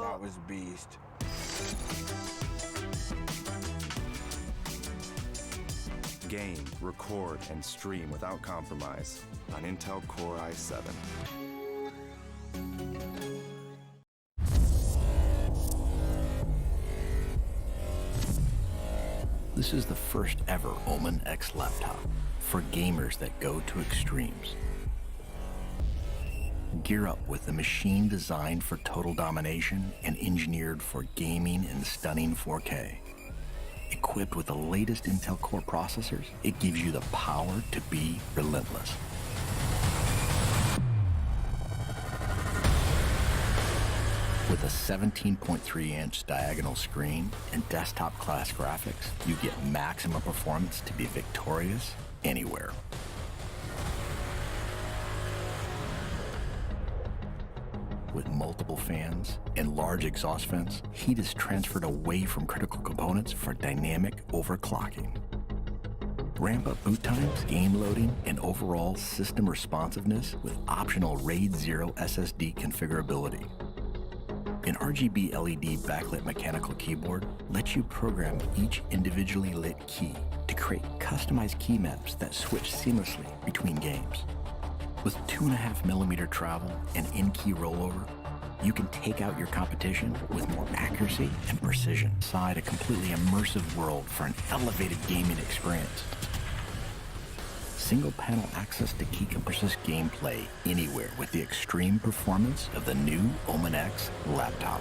That was beast. Game, record, and stream without compromise on Intel Core i7. This is the first ever Omen X laptop for gamers that go to extremes. Gear up with a machine designed for total domination and engineered for gaming in stunning 4K. Equipped with the latest Intel Core processors, it gives you the power to be relentless. With a 17.3-inch diagonal screen and desktop-class graphics, you get maximum performance to be victorious anywhere. With multiple fans and large exhaust vents, heat is transferred away from critical components for dynamic overclocking. Ramp up boot times, game loading, and overall system responsiveness with optional RAID 0 SSD configurability. An RGB LED backlit mechanical keyboard lets you program each individually lit key to create customized key maps that switch seamlessly between games. With 2.5mm travel and in-key rollover, you can take out your competition with more accuracy and precision inside a completely immersive world for an elevated gaming experience. Single panel access to key and persist gameplay anywhere with the extreme performance of the new Omen X laptop.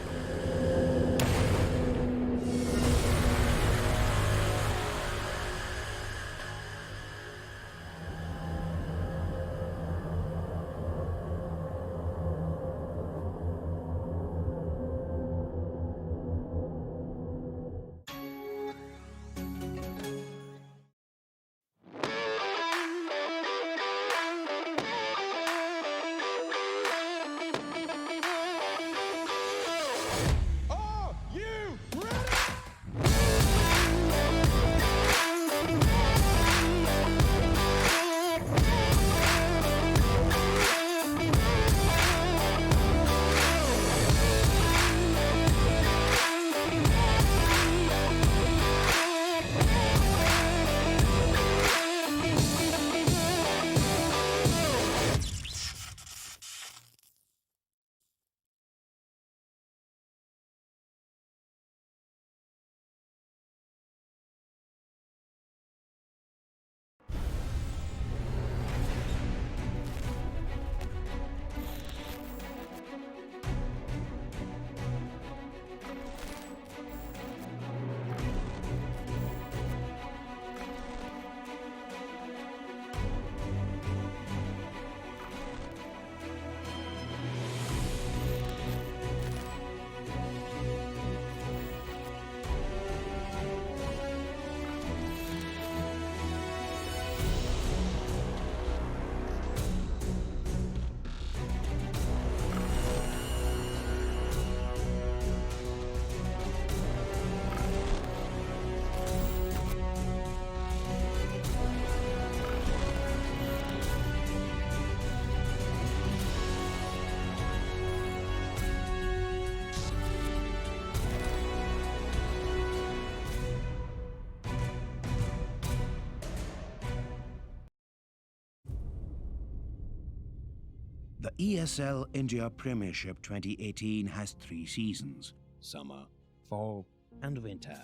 The ESL India Premiership 2018 has 3 seasons: summer, fall, and winter.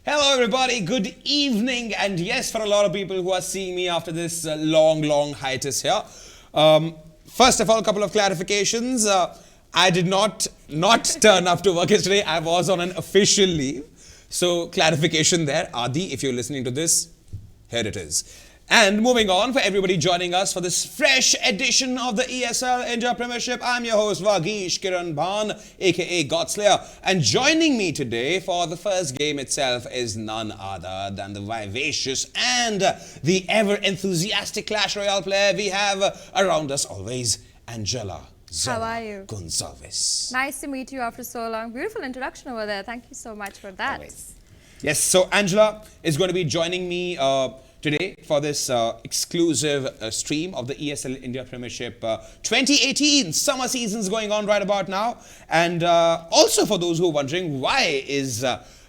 Hello everybody, good evening, and yes, for a lot of people who are seeing me after this long hiatus here. First of all, a couple of clarifications. I did not turn up to work yesterday. I was on an official leave. So clarification there. Adi, if you're listening to this, here it is. And moving on, for everybody joining us for this fresh edition of the ESL India Premiership, I'm your host Vagish Kiran Bhan, aka Godslayer. And joining me today for the first game itself is none other than the vivacious and the ever enthusiastic Clash Royale player we have around us always, Angela. How are you? Gonzalez. Nice to meet you after so long. Beautiful introduction over there. Thank you so much for that. Always. Yes, so Angela is going to be joining me today for this exclusive stream of the ESL India Premiership 2018 summer season's going on right about now. And also for those who are wondering, why is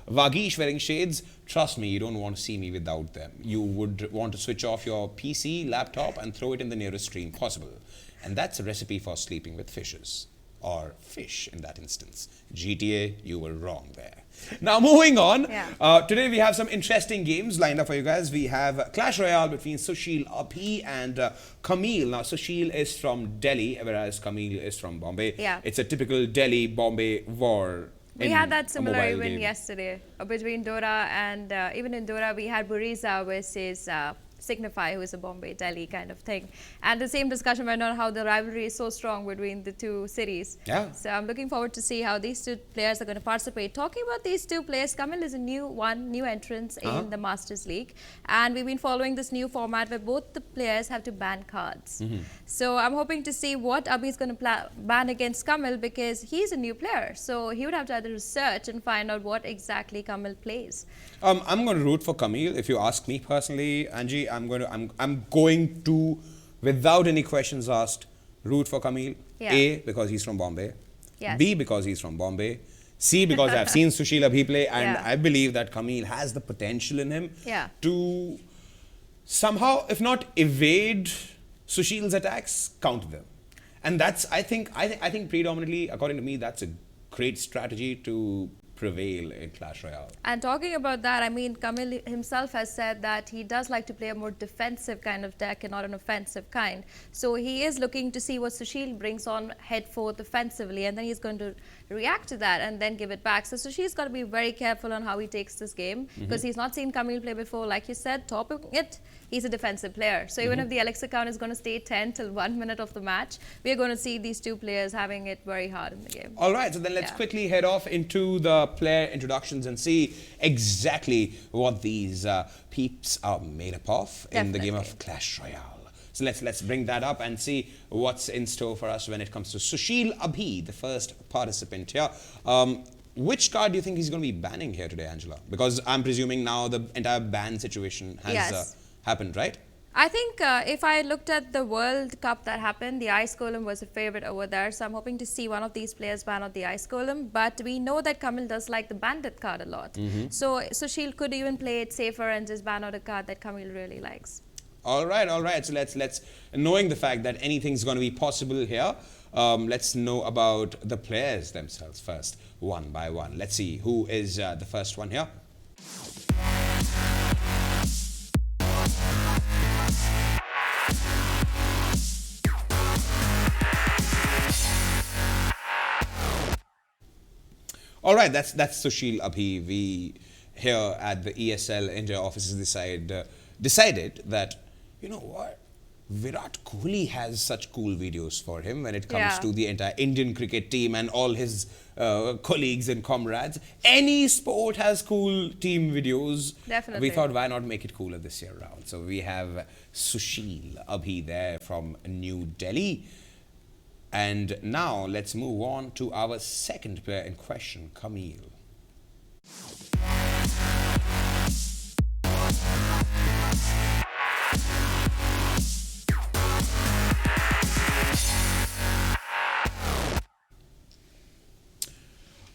Vagish wearing shades? Trust me, you don't want to see me without them. You would want to switch off your PC, laptop and throw it in the nearest stream possible. And that's a recipe for sleeping with fishes. Or fish in that instance. GTA, you were wrong there. Now moving on, today we have some interesting games lined up for you guys. We have Clash Royale between Sushil Abhi and Kamil. Now Sushil is from Delhi, whereas Kamil is from Bombay. Yeah. It's a typical Delhi-Bombay war. We had that similar even yesterday between DOTA and even in DOTA we had Buriza versus Signify, who is a Bombay Delhi kind of thing, and the same discussion went on how the rivalry is so strong between the two cities. Yeah. So I'm looking forward to see how these two players are going to participate. Talking about these two players, Kamil is a new entrance in the Masters League, and we've been following this new format where both the players have to ban cards. So I'm hoping to see what Abhi is going to ban against Kamil, because he's a new player, so he would have to either research and find out what exactly Kamil plays. I'm going to root for Kamil. If you ask me personally, Angie, I'm going to, without any questions asked, root for Kamil. Yeah. A, because he's from Bombay. Yes. B, because he's from Bombay. C, because I've seen Sushil Abhi play, and I believe that Kamil has the potential in him to somehow, if not evade Sushil's attacks, counter them. And that's, I think predominantly, according to me, that's a great strategy to prevail in Clash Royale. And talking about that, I mean, Kamil himself has said that he does like to play a more defensive kind of deck and not an offensive kind. So he is looking to see what Sushil brings on head forth offensively, and then he's going to react to that and then give it back. So Sushil's got to be very careful on how he takes this game, because he's not seen Kamil play before. Like you said, topping it, he's a defensive player. So even if the elixir count is going to stay 10 till 1 minute of the match, we're going to see these two players having it very hard in the game. All right, so then let's quickly head off into the player introductions and see exactly what these peeps are made up of in the game of Clash Royale. So let's bring that up and see what's in store for us when it comes to Sushil Abhi, the first participant here. Which card do you think he's going to be banning here today, Angela? Because I'm presuming now the entire ban situation has happened, right? I think if I looked at the World Cup that happened, the Ice Golem was a favorite over there. So I'm hoping to see one of these players ban out the Ice Golem. But we know that Kamil does like the Bandit card a lot. So Sushil could even play it safer and just ban out a card that Kamil really likes. All right. So let's knowing the fact that anything's going to be possible here, let's know about the players themselves first, one by one. Let's see who is the first one here. All right, that's Sushil Abhi. We here at the ESL India offices decided that, you know what, Virat Kohli has such cool videos for him when it comes to the entire Indian cricket team and all his colleagues and comrades. Any sport has cool team videos. Definitely. We thought, why not make it cooler this year round? So we have Sushil Abhi there from New Delhi. And now let's move on to our second player in question, Kamil.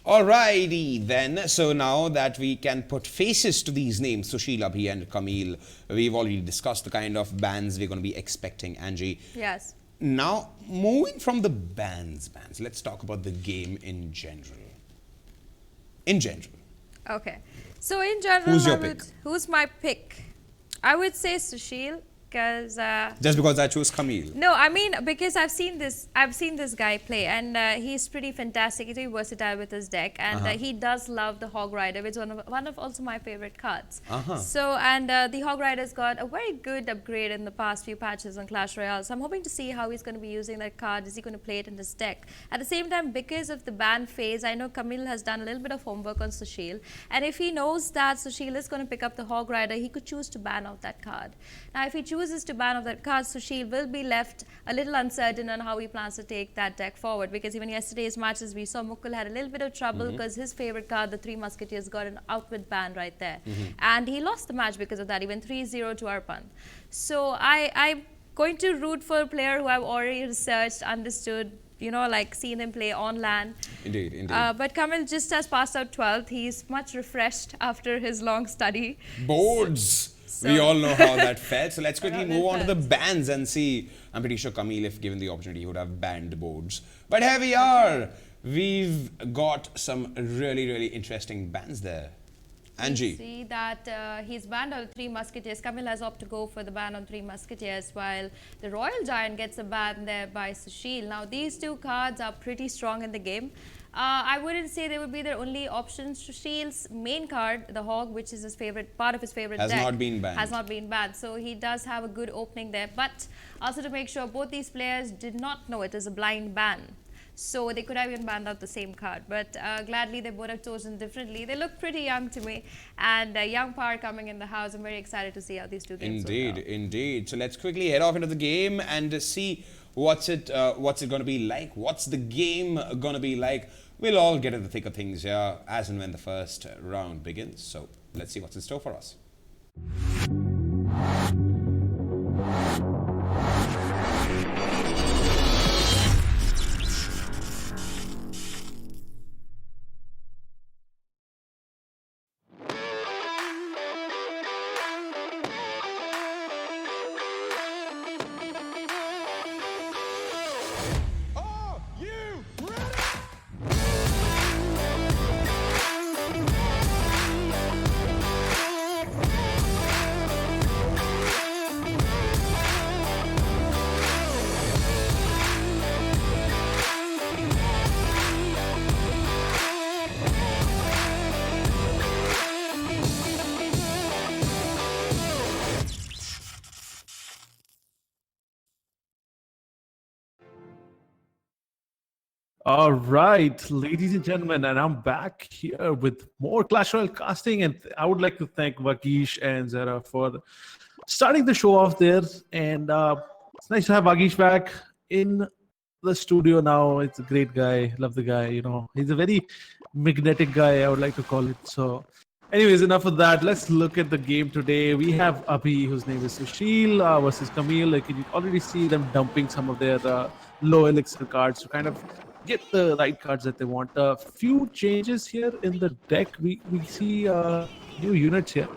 Alrighty then, so now that we can put faces to these names, Sushil Abhi and Kamil, we've already discussed the kind of bans we're going to be expecting, Angie. Yes. Now, moving from the bans, let's talk about the game in general. Okay. So in general, who's your pick? Who's my pick? I would say Sushil, because Just because I chose Kamil. no, I mean because I've seen this guy play, and he's pretty fantastic. He's very versatile with his deck, and he does love the Hog Rider, which is one of also my favorite cards. So and the Hog Rider's got a very good upgrade in the past few patches on Clash Royale. So I'm hoping to see how he's going to be using that card. Is he going to play it in his deck? At the same time, because of the ban phase, I know Kamil has done a little bit of homework on Sushil, and if he knows that Sushil is going to pick up the Hog Rider, he could choose to ban out that card. Now, if he chooses to ban out that card, Sushil will be left a little uncertain on how he plans to take that deck forward, because even yesterday's matches, we saw Mukul had a little bit of trouble because his favorite card, the Three Musketeers, got an outward ban right there. And he lost the match because of that, even 3-0 to Arpan. So I'm going to root for a player who I've already researched, understood, you know, like seen him play on LAN. Indeed, indeed. But Kamil just has passed out 12th. He's much refreshed after his long study. Boards. We all know how that felt. So let's quickly move on to the bans and see. I'm pretty sure Kamil, if given the opportunity, he would have banned boards. But here we are. We've got some really, really interesting bans there. Angie. See that he's banned on Three Musketeers. Kamil has opted to go for the ban on Three Musketeers, while the Royal Giant gets a ban there by Sushil. Now, these two cards are pretty strong in the game. I wouldn't say they would be their only options. Sushil's main card, the Hog, which is his favorite, part of his favorite Has deck, not been banned. Has not been banned. So he does have a good opening there. But also to make sure both these players did not know it is a blind ban. So they could have even banned out the same card. But gladly, they both have chosen differently. They look pretty young to me. And young power coming in the house. I'm very excited to see how these two games Indeed, work out. indeed. So let's quickly head off into the game and see what's it going to be like. What's the game going to be like? We'll all get in the thick of things here as and when the first round begins. So let's see what's in store for us. All right, ladies and gentlemen, and I'm back here with more Clash Royale casting, and I would like to thank Vagish and Zara for starting the show off there. And it's nice to have Vagish back in the studio now. It's a great guy, love the guy. You know, he's a very magnetic guy, I would like to call it. So, anyways, enough of that. Let's look at the game today. We have Abhi, whose name is Sushil, versus Kamil. Like you already see them dumping some of their low elixir cards to kind of get the right cards that they want. A few changes here in the deck. We see new units here,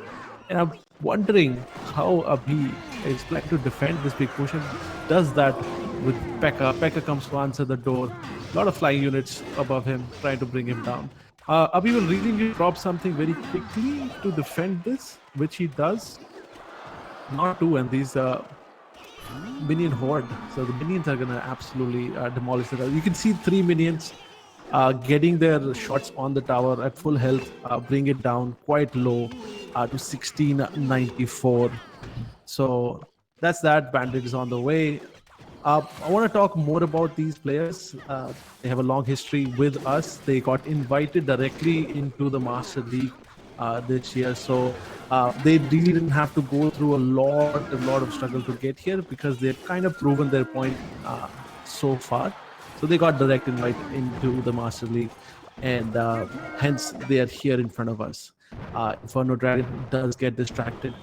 and I'm wondering how Abhi is planning to defend this big push and does that with Pekka. Pekka comes to answer the door. A lot of flying units above him trying to bring him down. Abhi will really drop something very quickly to defend this, which he does. Not two, and these minion horde. So the minions are gonna absolutely demolish it. You can see 3 minions getting their shots on the tower at full health, bring it down quite low to 1694. So that's that. Bandit is on the way. I want to talk more about these players. They have a long history with us. They got invited directly into the Master League this year, so they really didn't have to go through a lot of struggle to get here because they've kind of proven their point so far. So they got direct invite into the Master League, and hence they are here in front of us. Inferno Dragon does get distracted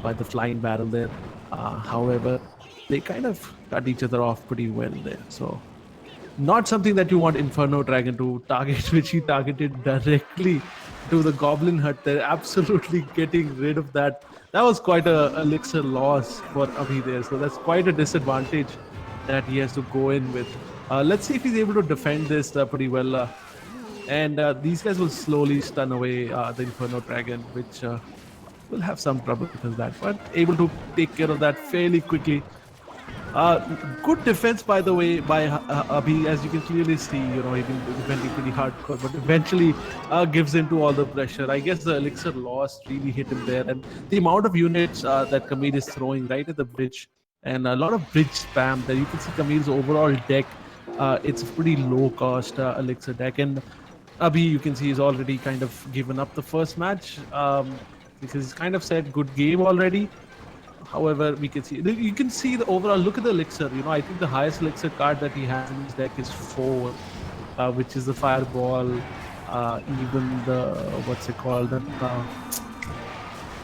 by the flying barrel there. However, they kind of cut each other off pretty well there. So not something that you want Inferno Dragon to target, which he targeted directly to the Goblin Hut. They're absolutely getting rid of that. That was quite a elixir loss for Abhi there. So that's quite a disadvantage that he has to go in with. Let's see if he's able to defend this pretty well. And these guys will slowly stun away the Inferno Dragon, which will have some trouble because that, but able to take care of that fairly quickly. Good defense, by the way, by Abhi. As you can clearly see, he's been defending pretty hardcore, but eventually gives into all the pressure. I guess the elixir loss really hit him there, and the amount of units that Kamil is throwing right at the bridge, and a lot of bridge spam. That you can see Kamil's overall deck. It's a pretty low cost elixir deck, and Abhi, you can see, he's already kind of given up the first match because he's kind of said good game already. However, you can see the overall look at the elixir. I think the highest elixir card that he has in his deck is 4, which is the fireball. Even the what's it called?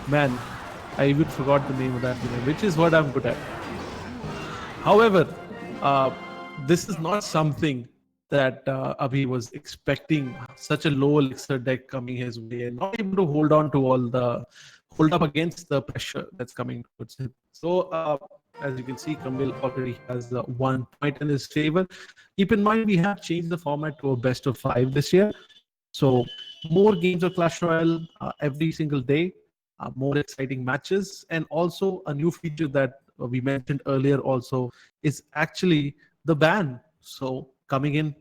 Man, I even forgot the name of that unit, which is what I'm good at. However, this is not something that Abhi was expecting. Such a low elixir deck coming his way and not able to hold up against the pressure that's coming towards him. So as you can see, Kamil already has 1 point in his favor. Keep in mind, we have changed the format to a best of 5 this year. So more games of Clash Royale every single day, more exciting matches, and also a new feature that we mentioned earlier also is actually the ban. So coming in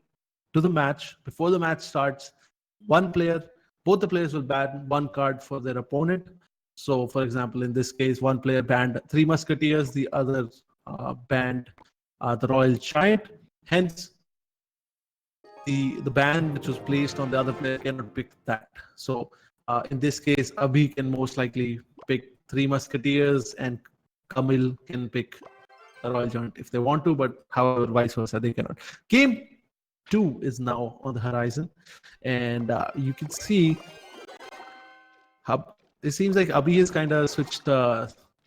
to the match, before the match starts, both the players will ban 1 card for their opponent. So, for example, in this case, one player banned 3 Musketeers, the other banned the Royal Giant. Hence, the ban which was placed on the other player cannot pick that. So, in this case, Abhi can most likely pick 3 Musketeers, and Kamil can pick the Royal Giant if they want to, but however, vice versa, they cannot. Game 2 is now on the horizon, and you can see it seems like Abhi has kind of switched,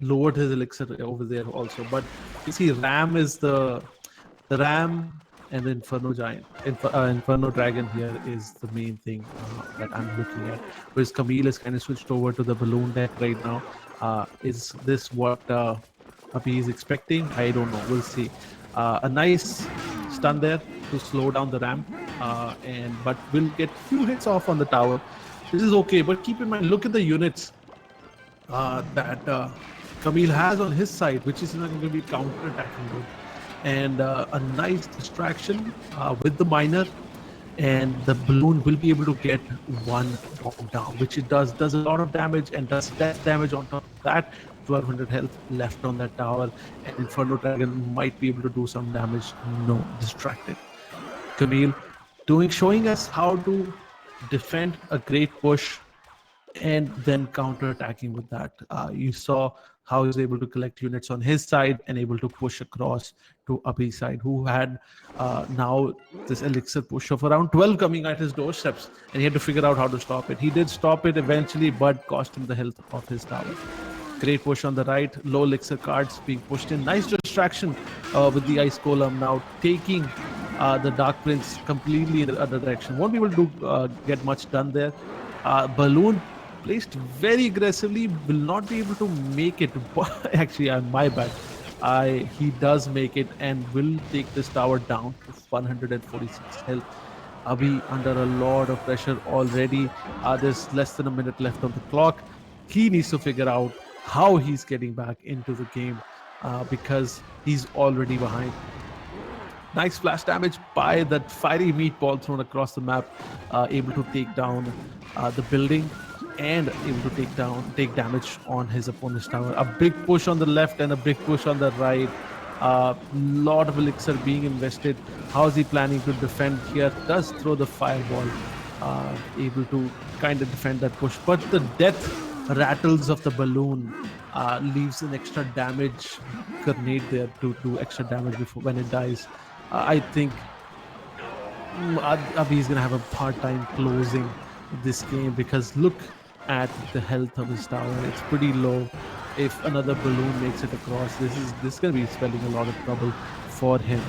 lowered his elixir over there also. But you see, Ram is the Ram and the Inferno Giant, Inferno Dragon here is the main thing that I'm looking at. Whereas Kamil is kind of switched over to the balloon deck right now. Is this what Abhi is expecting? I don't know. We'll see. A nice stun there to slow down the Ram, but we'll get few hits off on the tower. This is okay, but keep in mind, look at the units that Kamil has on his side, which is not going to be counter-attacking good. And a nice distraction with the miner, and the balloon will be able to get 1 bomb down, which it does a lot of damage and does death damage on top of that. 1200 health left on that tower, and Inferno Dragon might be able to do some damage. No, distracted. Kamil showing us how to defend a great push and then counter-attacking with that. You saw how he was able to collect units on his side and able to push across to Abhi's side, who had now this elixir push of around 12 coming at his doorsteps, and he had to figure out how to stop it. He did stop it eventually, but cost him the health of his tower. Great push on the right, low elixir cards being pushed in. Nice distraction with the Ice Golem now taking the Dark Prince completely in the other direction. Won't be able to get much done there. Balloon placed very aggressively, will not be able to make it. Actually, my bad. He does make it and will take this tower down to 146 health. Abhi under a lot of pressure already. There's less than a minute left on the clock. He needs to figure out how he's getting back into the game because he's already behind. Nice flash damage by that fiery meatball thrown across the map, able to take down the building and able to take damage on his opponent's tower. A big push on the left and a big push on the right. Lot of elixir being invested. How is he planning to defend here? Does throw the fireball, able to kind of defend that push, but the death rattles of the balloon leaves an extra damage grenade there to do extra damage before when it dies. I think Abhi is gonna have a hard time closing this game because look at the health of his tower. It's pretty low. If another balloon makes it across, this is gonna be spelling a lot of trouble for him.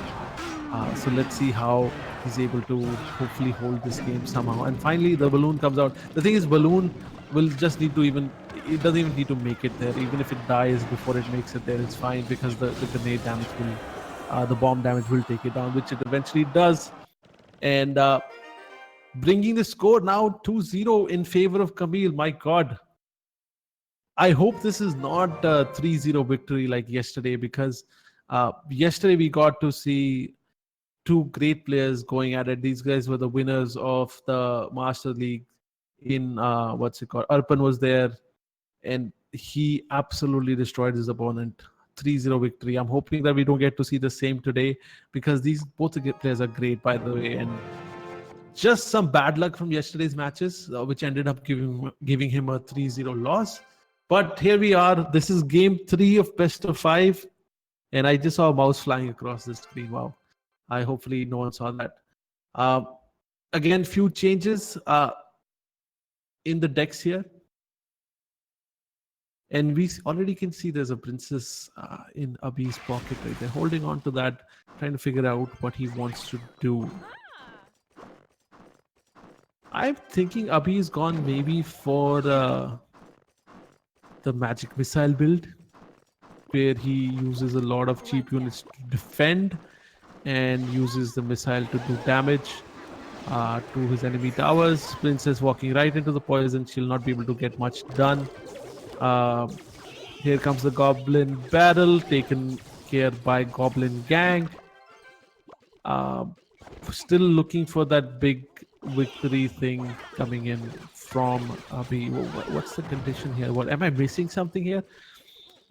So let's see how he's able to hopefully hold this game somehow. And finally, the balloon comes out. The thing is, balloon will just need to it doesn't even need to make it there. Even if it dies before it makes it there, it's fine because the grenade damage will, the bomb damage will take it down, which it eventually does. And bringing the score now 2-0 in favor of Kamil. My God. I hope this is not a 3-0 victory like yesterday, because yesterday we got to see two great players going at it. These guys were the winners of the Master League in what's it called? Arpan was there, and he absolutely destroyed his opponent. 3-0 victory. I'm hoping that we don't get to see the same today, because these both the players are great, by the way. And just some bad luck from yesterday's matches, which ended up giving him a 3-0 loss. But here we are. This is game 3 of best of 5. And I just saw a mouse flying across the screen. Wow. Hopefully no one saw that. Again, few changes in the decks here. And we already can see there's a princess in Abhi's pocket right there, holding on to that, trying to figure out what he wants to do. I'm thinking Abhi's gone maybe for the magic missile build, where he uses a lot of cheap units to defend and uses the missile to do damage to his enemy towers. Princess walking right into the poison. She'll not be able to get much done. Here comes the Goblin Barrel, taken care by Goblin Gang. Still looking for that big victory thing coming in from Abhi. What's the condition here? What am I missing something here?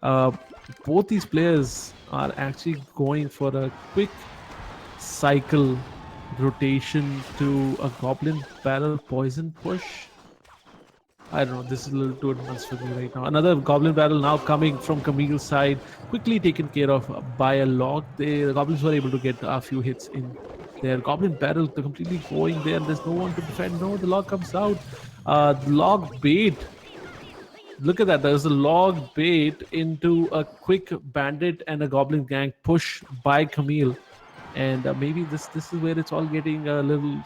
Both these players are actually going for a quick cycle rotation to a Goblin Barrel poison push. I don't know, this is a little too advanced for me right now. Another Goblin Barrel now coming from Kamil's side, quickly taken care of by a log. The Goblins were able to get a few hits in there. Goblin Barrel completely going there. There's no one to defend. No, the log comes out. Log bait. Look at that. There's a log bait into a quick bandit and a Goblin Gang push by Kamil. And maybe this is where it's all getting a little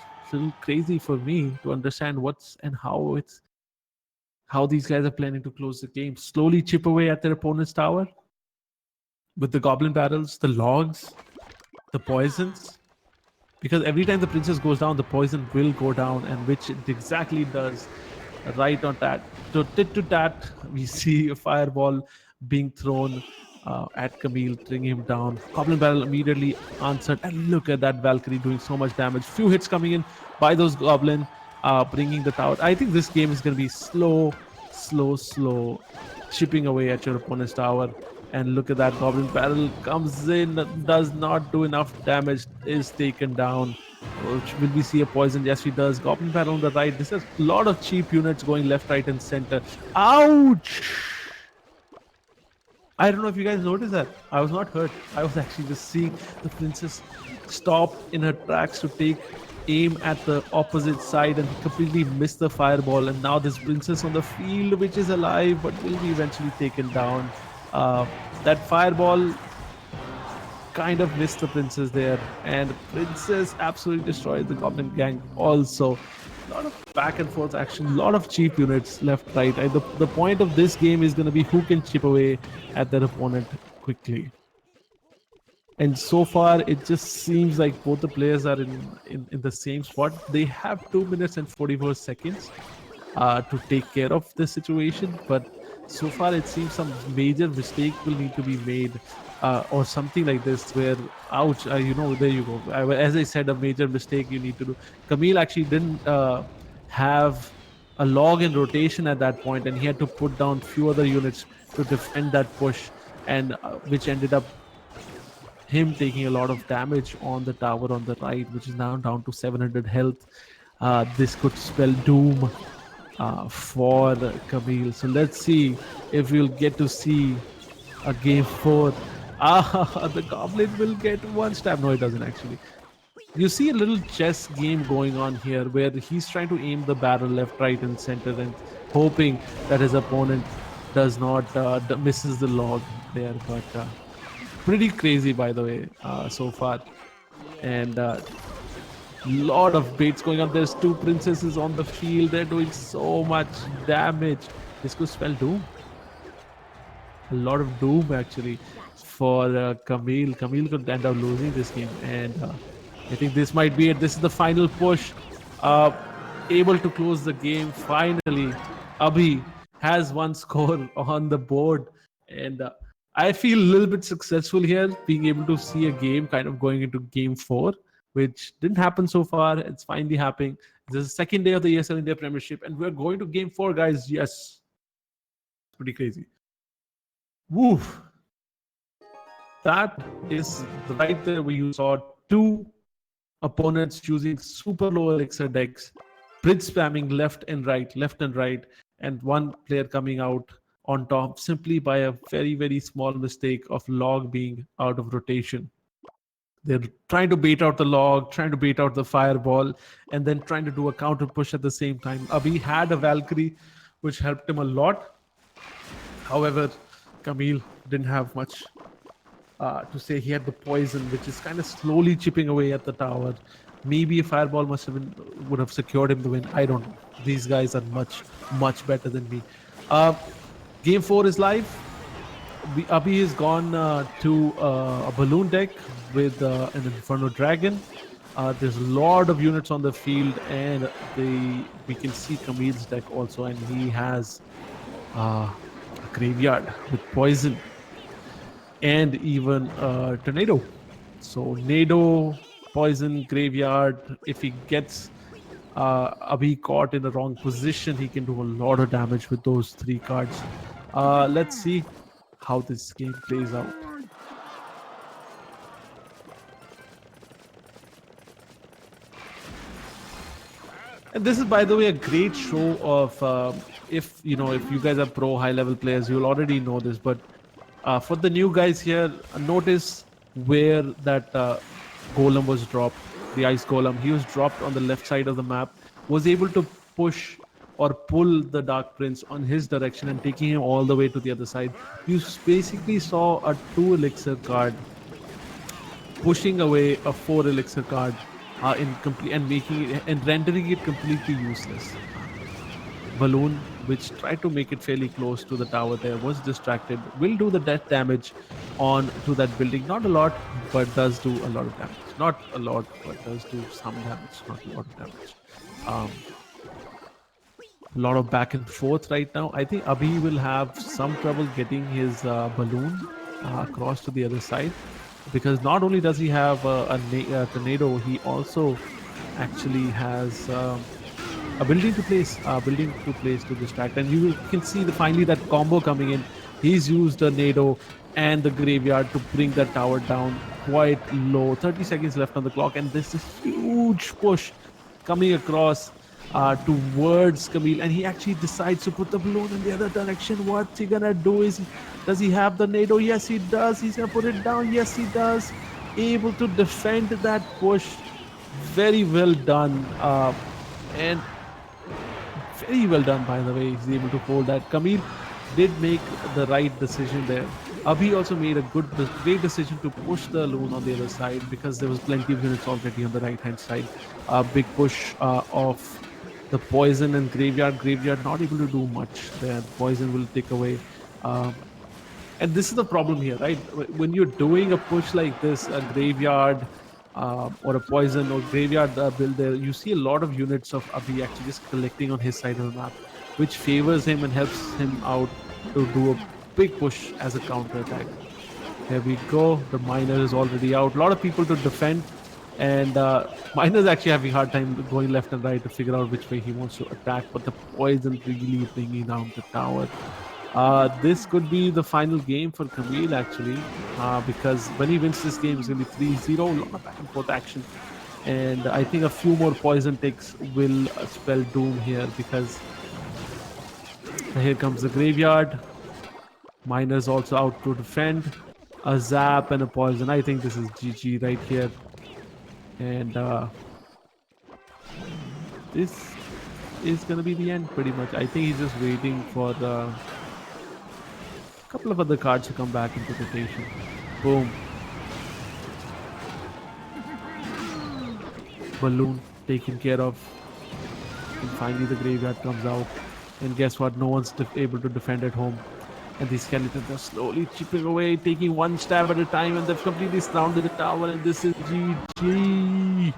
crazy for me to understand what's and how these guys are planning to close the game. Slowly chip away at their opponent's tower with the Goblin Barrels, the logs, the poisons. Because every time the princess goes down, the poison will go down, and which it exactly does. Right on that. So tit to tat, we see a fireball being thrown at Kamil, bringing him down. Goblin Barrel immediately answered, and look at that Valkyrie doing so much damage. Few hits coming in by those Goblin, bringing the tower. I think this game is going to be slow, chipping away at your opponent's tower. And look at that, Goblin Barrel comes in, does not do enough damage, is taken down. Will we see a poison? Yes, he does. Goblin Barrel on the right. This is a lot of cheap units going left, right, and center. Ouch! I don't know if you guys noticed that. I was not hurt. I was actually just seeing the princess stop in her tracks to take aim at the opposite side and completely miss the fireball. And now this princess on the field, which is alive, but will be eventually taken down. That fireball kind of missed the princess there, and the princess absolutely destroyed the Goblin Gang also. A lot of back and forth action, a lot of cheap units left, right. The point of this game is going to be who can chip away at their opponent quickly. And so far, it just seems like both the players are in the same spot. They have 2 minutes and 44 seconds to take care of the situation, but so far it seems some major mistake will need to be made, or something like this where, ouch, there you go. As I said, a major mistake you need to do. Kamil actually didn't have a log in rotation at that point, and he had to put down few other units to defend that push, and which ended up him taking a lot of damage on the tower on the right, which is now down to 700 health. This could spell doom for Kamil. So let's see if we'll get to see a game 4. The Goblin will get one stab. No, it doesn't actually. You see a little chess game going on here where he's trying to aim the barrel left, right, and center and hoping that his opponent does not misses the log there. But pretty crazy, by the way, so far. And lot of baits going on. There's 2 princesses on the field. They're doing so much damage. This could spell doom. A lot of doom actually for Kamil. Kamil could end up losing this game, and I think this might be it. This is the final push. Able to close the game finally. Abhi has one score on the board. And I feel a little bit successful here, being able to see a game kind of going into game 4, which didn't happen so far. It's finally happening. This is the second day of the ESL India Premiership, and we're going to game 4, guys. Yes. Pretty crazy. Woo. That is right there where you saw 2 opponents using super low elixir decks, bridge spamming left and right, and one player coming out on top simply by a very, very small mistake of log being out of rotation. They're trying to bait out the log, trying to bait out the fireball, and then trying to do a counter push at the same time. Abhi had a Valkyrie, which helped him a lot. However, Kamil didn't have much to say. He had the poison, which is kind of slowly chipping away at the tower. Maybe a fireball would have secured him the win. I don't know. These guys are much better than me. Game 4 is live. Abhi has gone to a balloon deck with an Inferno Dragon. There's a lot of units on the field, and we can see Kamil's deck also, and he has a graveyard with poison and even tornado. So Nado, poison, graveyard. If he gets Abhi caught in the wrong position, he can do a lot of damage with those 3 cards. Let's see how this game plays out. And this is, by the way, a great show of if you guys are pro high-level players, you'll already know this. But for the new guys here, notice where that golem was dropped, the ice golem. He was dropped on the left side of the map, was able to push or pull the Dark Prince on his direction and taking him all the way to the other side. You basically saw a 2 elixir card pushing away a 4 elixir card and making it and rendering it completely useless. Balloon, which tried to make it fairly close to the tower there, was distracted. Will do the death damage on to that building. Not a lot, but does do a lot of damage. Not a lot, but does do some damage. Not a lot of damage. A lot of back and forth right now. I think Abhi will have some trouble getting his balloon across to the other side, because not only does he have a tornado, he also actually has a building to place to distract. And you can see finally that combo coming in. He's used a Nado and the graveyard to bring that tower down quite low. 30 seconds left on the clock, and this is huge push coming across towards Kamil, and he actually decides to put the balloon in the other direction. What's he gonna do? Does he have the Nado? Yes, he does. He's gonna put it down. Yes, he does. Able to defend that push. Very well done. And very well done, by the way. He's able to hold that. Kamil did make the right decision there. Abhi also made a great decision to push the balloon on the other side, because there was plenty of units already on the right hand side. A big push of the poison and graveyard not able to do much there. Poison will take away, and this is the problem here, right? When you're doing a push like this, a graveyard or a poison or graveyard build there, you see a lot of units of Abhi actually just collecting on his side of the map, which favors him and helps him out to do a big push as a counter attack. There we go. The miner is already out. A lot of people to defend, and miner's actually having a hard time going left and right to figure out which way he wants to attack. But the poison really bringing down the tower. This could be the final game for Kamil actually, because when he wins this game, it's going to be 3-0. A lot of back and forth action, and I think a few more poison takes will spell doom here, because here comes the graveyard. Miner's also out to defend. A zap and a poison. I think this is GG right here. And this is going to be the end pretty much. I think he's just waiting for a couple of other cards to come back into rotation. Boom. Balloon taken care of. And finally the graveyard comes out. And guess what? No one's able to defend at home. And these skeletons are slowly chipping away, taking one stab at a time, and they've completely surrounded the tower, and this is GG.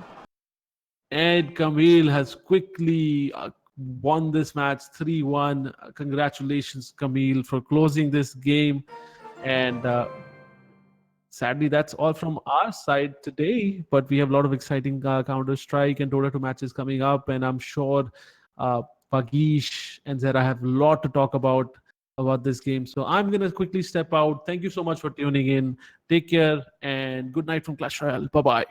And Kamil has quickly won this match 3-1. Congratulations, Kamil, for closing this game. And sadly, that's all from our side today. But we have a lot of exciting Counter-Strike and Dota 2 matches coming up. And I'm sure Vagish and Zara have a lot to talk about this game. So I'm going to quickly step out. Thank you so much for tuning in. Take care and good night from Clash Royale. Bye-bye.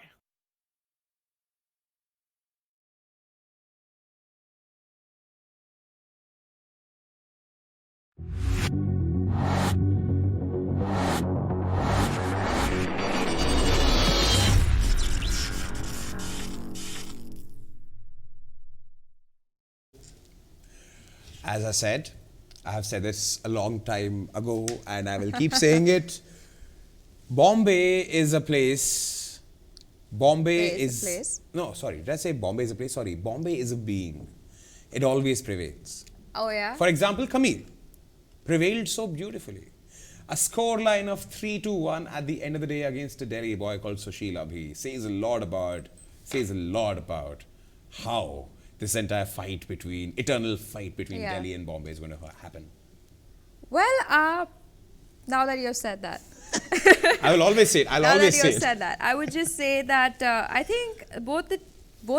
As I said, I have said this a long time ago and I will keep saying it. Bombay is a place. Bombay is... a place? No, sorry. Did I say Bombay is a place? Sorry. Bombay is a being. It always prevails. Oh, yeah? For example, Kamil prevailed so beautifully. A scoreline of 3-1 at the end of the day against a Delhi boy called Sushil Abhi says a lot about how this entire eternal fight between Delhi and Bombay is going to happen. Well, now that you've said that. I will always say it. Now that you've said that, I would just say that I think both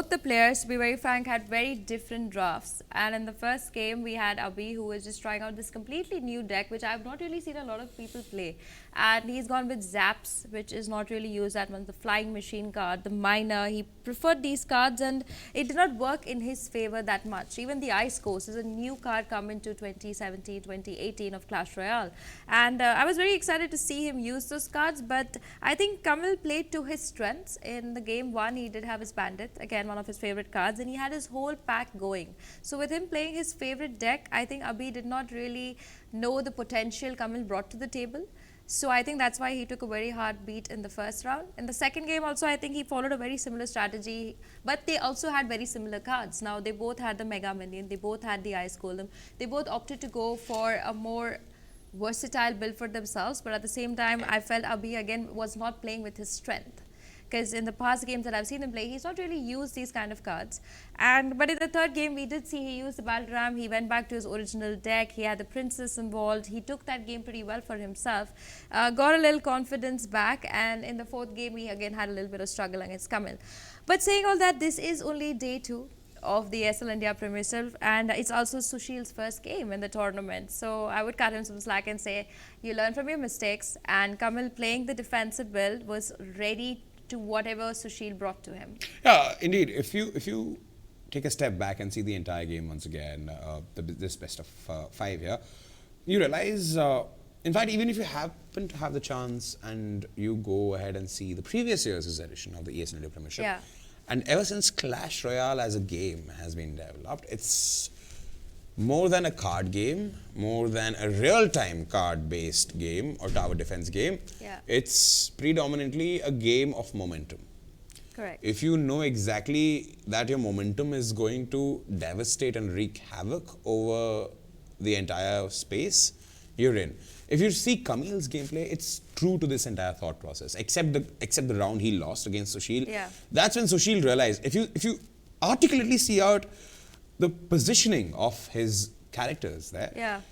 the players, to be very frank, had very different drafts. And in the first game, we had Abhi, who was just trying out this completely new deck, which I've not really seen a lot of people play. And he's gone with Zaps, which is not really used that much. The Flying Machine card, the Miner, he preferred these cards and it did not work in his favor that much. Even the Ice Coast is a new card come into 2017, 2018 of Clash Royale. And I was very excited to see him use those cards, but I think Kamil played to his strengths. In the game 1, he did have his Bandit, again one of his favorite cards, and he had his whole pack going. So with him playing his favorite deck, I think Abhi did not really know the potential Kamil brought to the table. So I think that's why he took a very hard beat in the first round. In the second game also, I think he followed a very similar strategy, but they also had very similar cards. Now, they both had the Mega Minion, they both had the Ice Golem. They both opted to go for a more versatile build for themselves, but at the same time, I felt Abhi again was not playing with his strength. Because in the past games that I've seen him play, he's not really used these kind of cards. But in the third game, we did see he used the Battle Ram. He went back to his original deck. He had the Princess involved. He took that game pretty well for himself. Got a little confidence back. And in the fourth game, he again had a little bit of struggle against Kamil. But saying all that, this is only day 2 of the ESL India Premiership, and it's also Sushil's first game in the tournament. So I would cut him some slack and say, you learn from your mistakes. And Kamil, playing the defensive build, was ready to whatever Sushil brought to him. Yeah, indeed. If you take a step back and see the entire game once again, this best of 5 here, you realize, in fact, even if you happen to have the chance and you go ahead and see the previous year's edition of the ESL India Premiership, and ever since Clash Royale as a game has been developed, it's more than a card game, more than a real-time card-based game or tower defense game. It's predominantly a game of momentum. Correct. If you know exactly that your momentum is going to devastate and wreak havoc over the entire space, you're in. If you see Kamil's gameplay, it's true to this entire thought process, except the round he lost against Sushil. That's when Sushil realized, if you articulately see out the positioning of his characters there,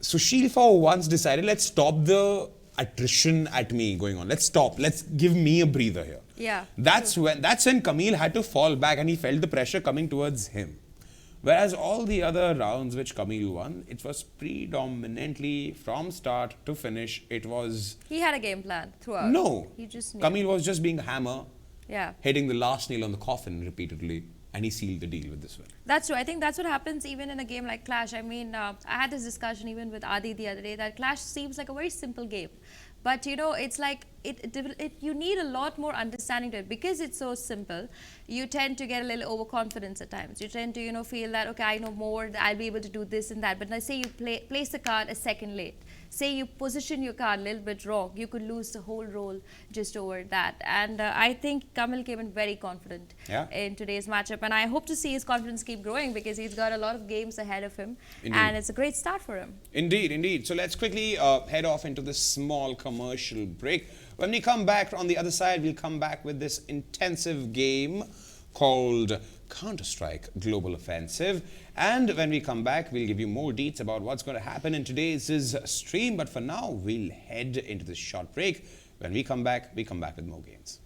Sushil for once decided, let's stop the attrition at me going on. Let's stop. Let's give me a breather here. That's when Kamil had to fall back and he felt the pressure coming towards him. Whereas all the other rounds which Kamil won, it was predominantly from start to finish. He had a game plan throughout. No. He just knew. Kamil was just being a hammer, hitting the last nail on the coffin repeatedly. And he sealed the deal with this one. That's true. I think that's what happens even in a game like Clash. I mean, I had this discussion even with Adi the other day that Clash seems like a very simple game. But you know, it's like you need a lot more understanding to it. Because it's so simple, you tend to get a little overconfidence at times. You tend to, feel that, okay, I know more, I'll be able to do this and that. But let's say you place the card a second late. Say you position your card a little bit wrong, you could lose the whole roll just over that. And I think Kamil came in very confident in today's matchup. And I hope to see his confidence keep growing because he's got a lot of games ahead of him. Indeed. And it's a great start for him. Indeed, indeed. So let's quickly head off into this small commercial break. When we come back on the other side, we'll come back with this intensive game called Counter-Strike Global Offensive. And when we come back, we'll give you more deets about what's going to happen in today's stream. But for now, we'll head into this short break. When we come back with more games.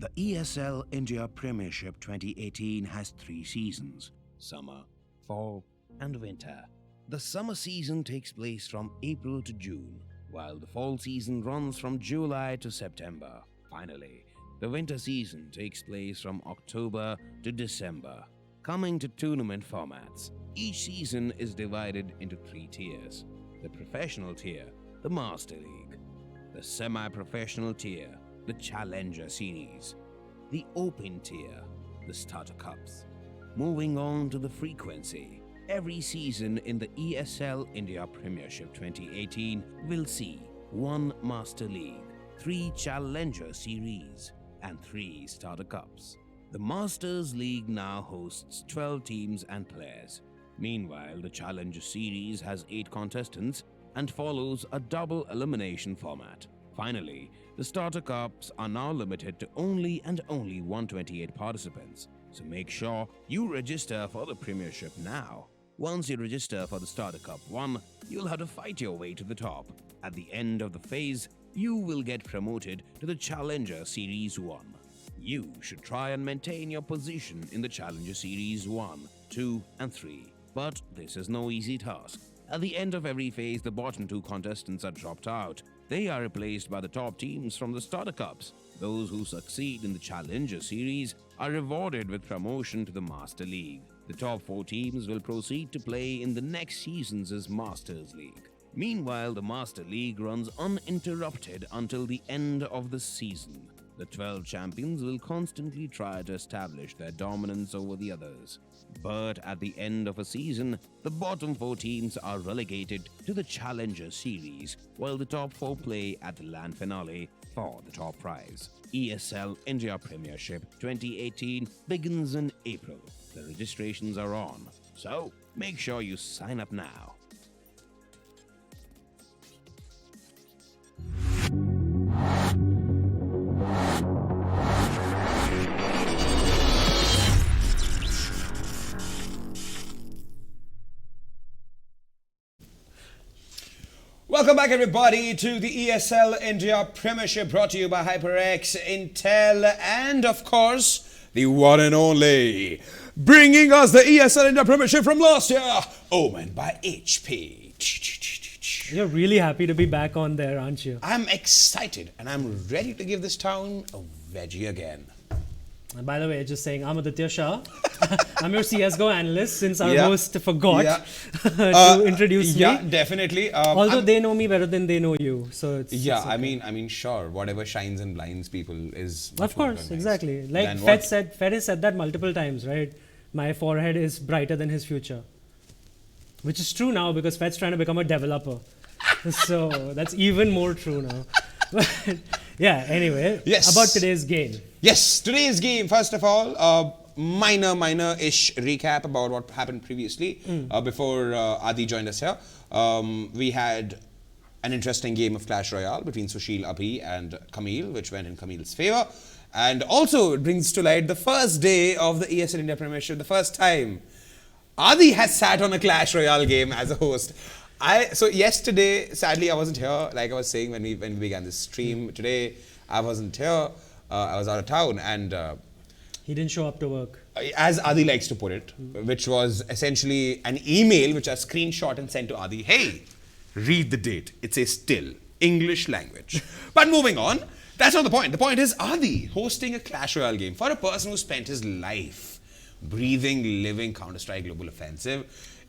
The ESL India Premiership 2018 has 3 seasons: summer, fall, and winter. The summer season takes place from April to June, while the fall season runs from July to September. Finally, the winter season takes place from October to December. Coming to tournament formats, each season is divided into 3 tiers: the professional tier, the Master League; the semi-professional tier, the Challenger Series; the Open tier, the Starter Cups. Moving on to the frequency, every season in the ESL India Premiership 2018 will see 1 Master League, 3 Challenger Series, and 3 Starter Cups. The Masters League now hosts 12 teams and players. Meanwhile, the Challenger Series has 8 contestants and follows a double elimination format. Finally, the Starter Cups are now limited to only 128 participants, so make sure you register for the Premiership now. Once you register for the Starter Cup 1, you'll have to fight your way to the top. At the end of the phase, you will get promoted to the Challenger Series 1. You should try and maintain your position in the Challenger Series 1, 2, and 3. But this is no easy task. At the end of every phase, the bottom 2 contestants are dropped out. They are replaced by the top teams from the Starter Cups. Those who succeed in the Challenger Series are rewarded with promotion to the Master League. The top 4 teams will proceed to play in the next season's Masters League. Meanwhile, the Master League runs uninterrupted until the end of the season. The 12 champions will constantly try to establish their dominance over the others. But at the end of a season, the bottom 4 teams are relegated to the Challenger Series, while the top 4 play at the Land Finale for the top prize. ESL India Premiership 2018 begins in April. The registrations are on, so make sure you sign up now. Welcome back, everybody, to the ESL India Premiership, brought to you by HyperX, Intel, and of course, the one and only, bringing us the ESL India Premiership from last year, owned by HP. You're really happy to be back on there, aren't you? I'm excited, and I'm ready to give this town a veggie again. And by the way, just saying, I'm Aditya Shah. I'm your CSGO analyst since our Yeah. host forgot Yeah. to introduce Yeah, me. definitely. Although they know me better than they know you. So it's Yeah, it's I okay. mean, sure. Whatever shines and blinds people is. Of much more course, nice exactly. Like than Fed has said that multiple times, right? My forehead is brighter than his future. Which is true now because Fed's trying to become a developer. So that's even more true now. But yeah, anyway. Yes. About today's game. Yes, today's game, first of all, minor-ish recap about what happened previously before Adi joined us here. We had an interesting game of Clash Royale between Sushil, Abhi and Kamil, which went in Kamil's favor. And also it brings to light the first day of the ESL India Premiership, the first time Adi has sat on a Clash Royale game as a host. So yesterday, sadly, I wasn't here. Like I was saying when we began this stream today, I wasn't here. I was out of town, and He didn't show up to work. as Adi likes to put it, which was essentially an email which I screenshot and sent to Adi. Hey, read the date. It says still English language. But moving on, that's not the point. The point is Adi hosting a Clash Royale game for a person who spent his life breathing, living Counter-Strike Global Offensive.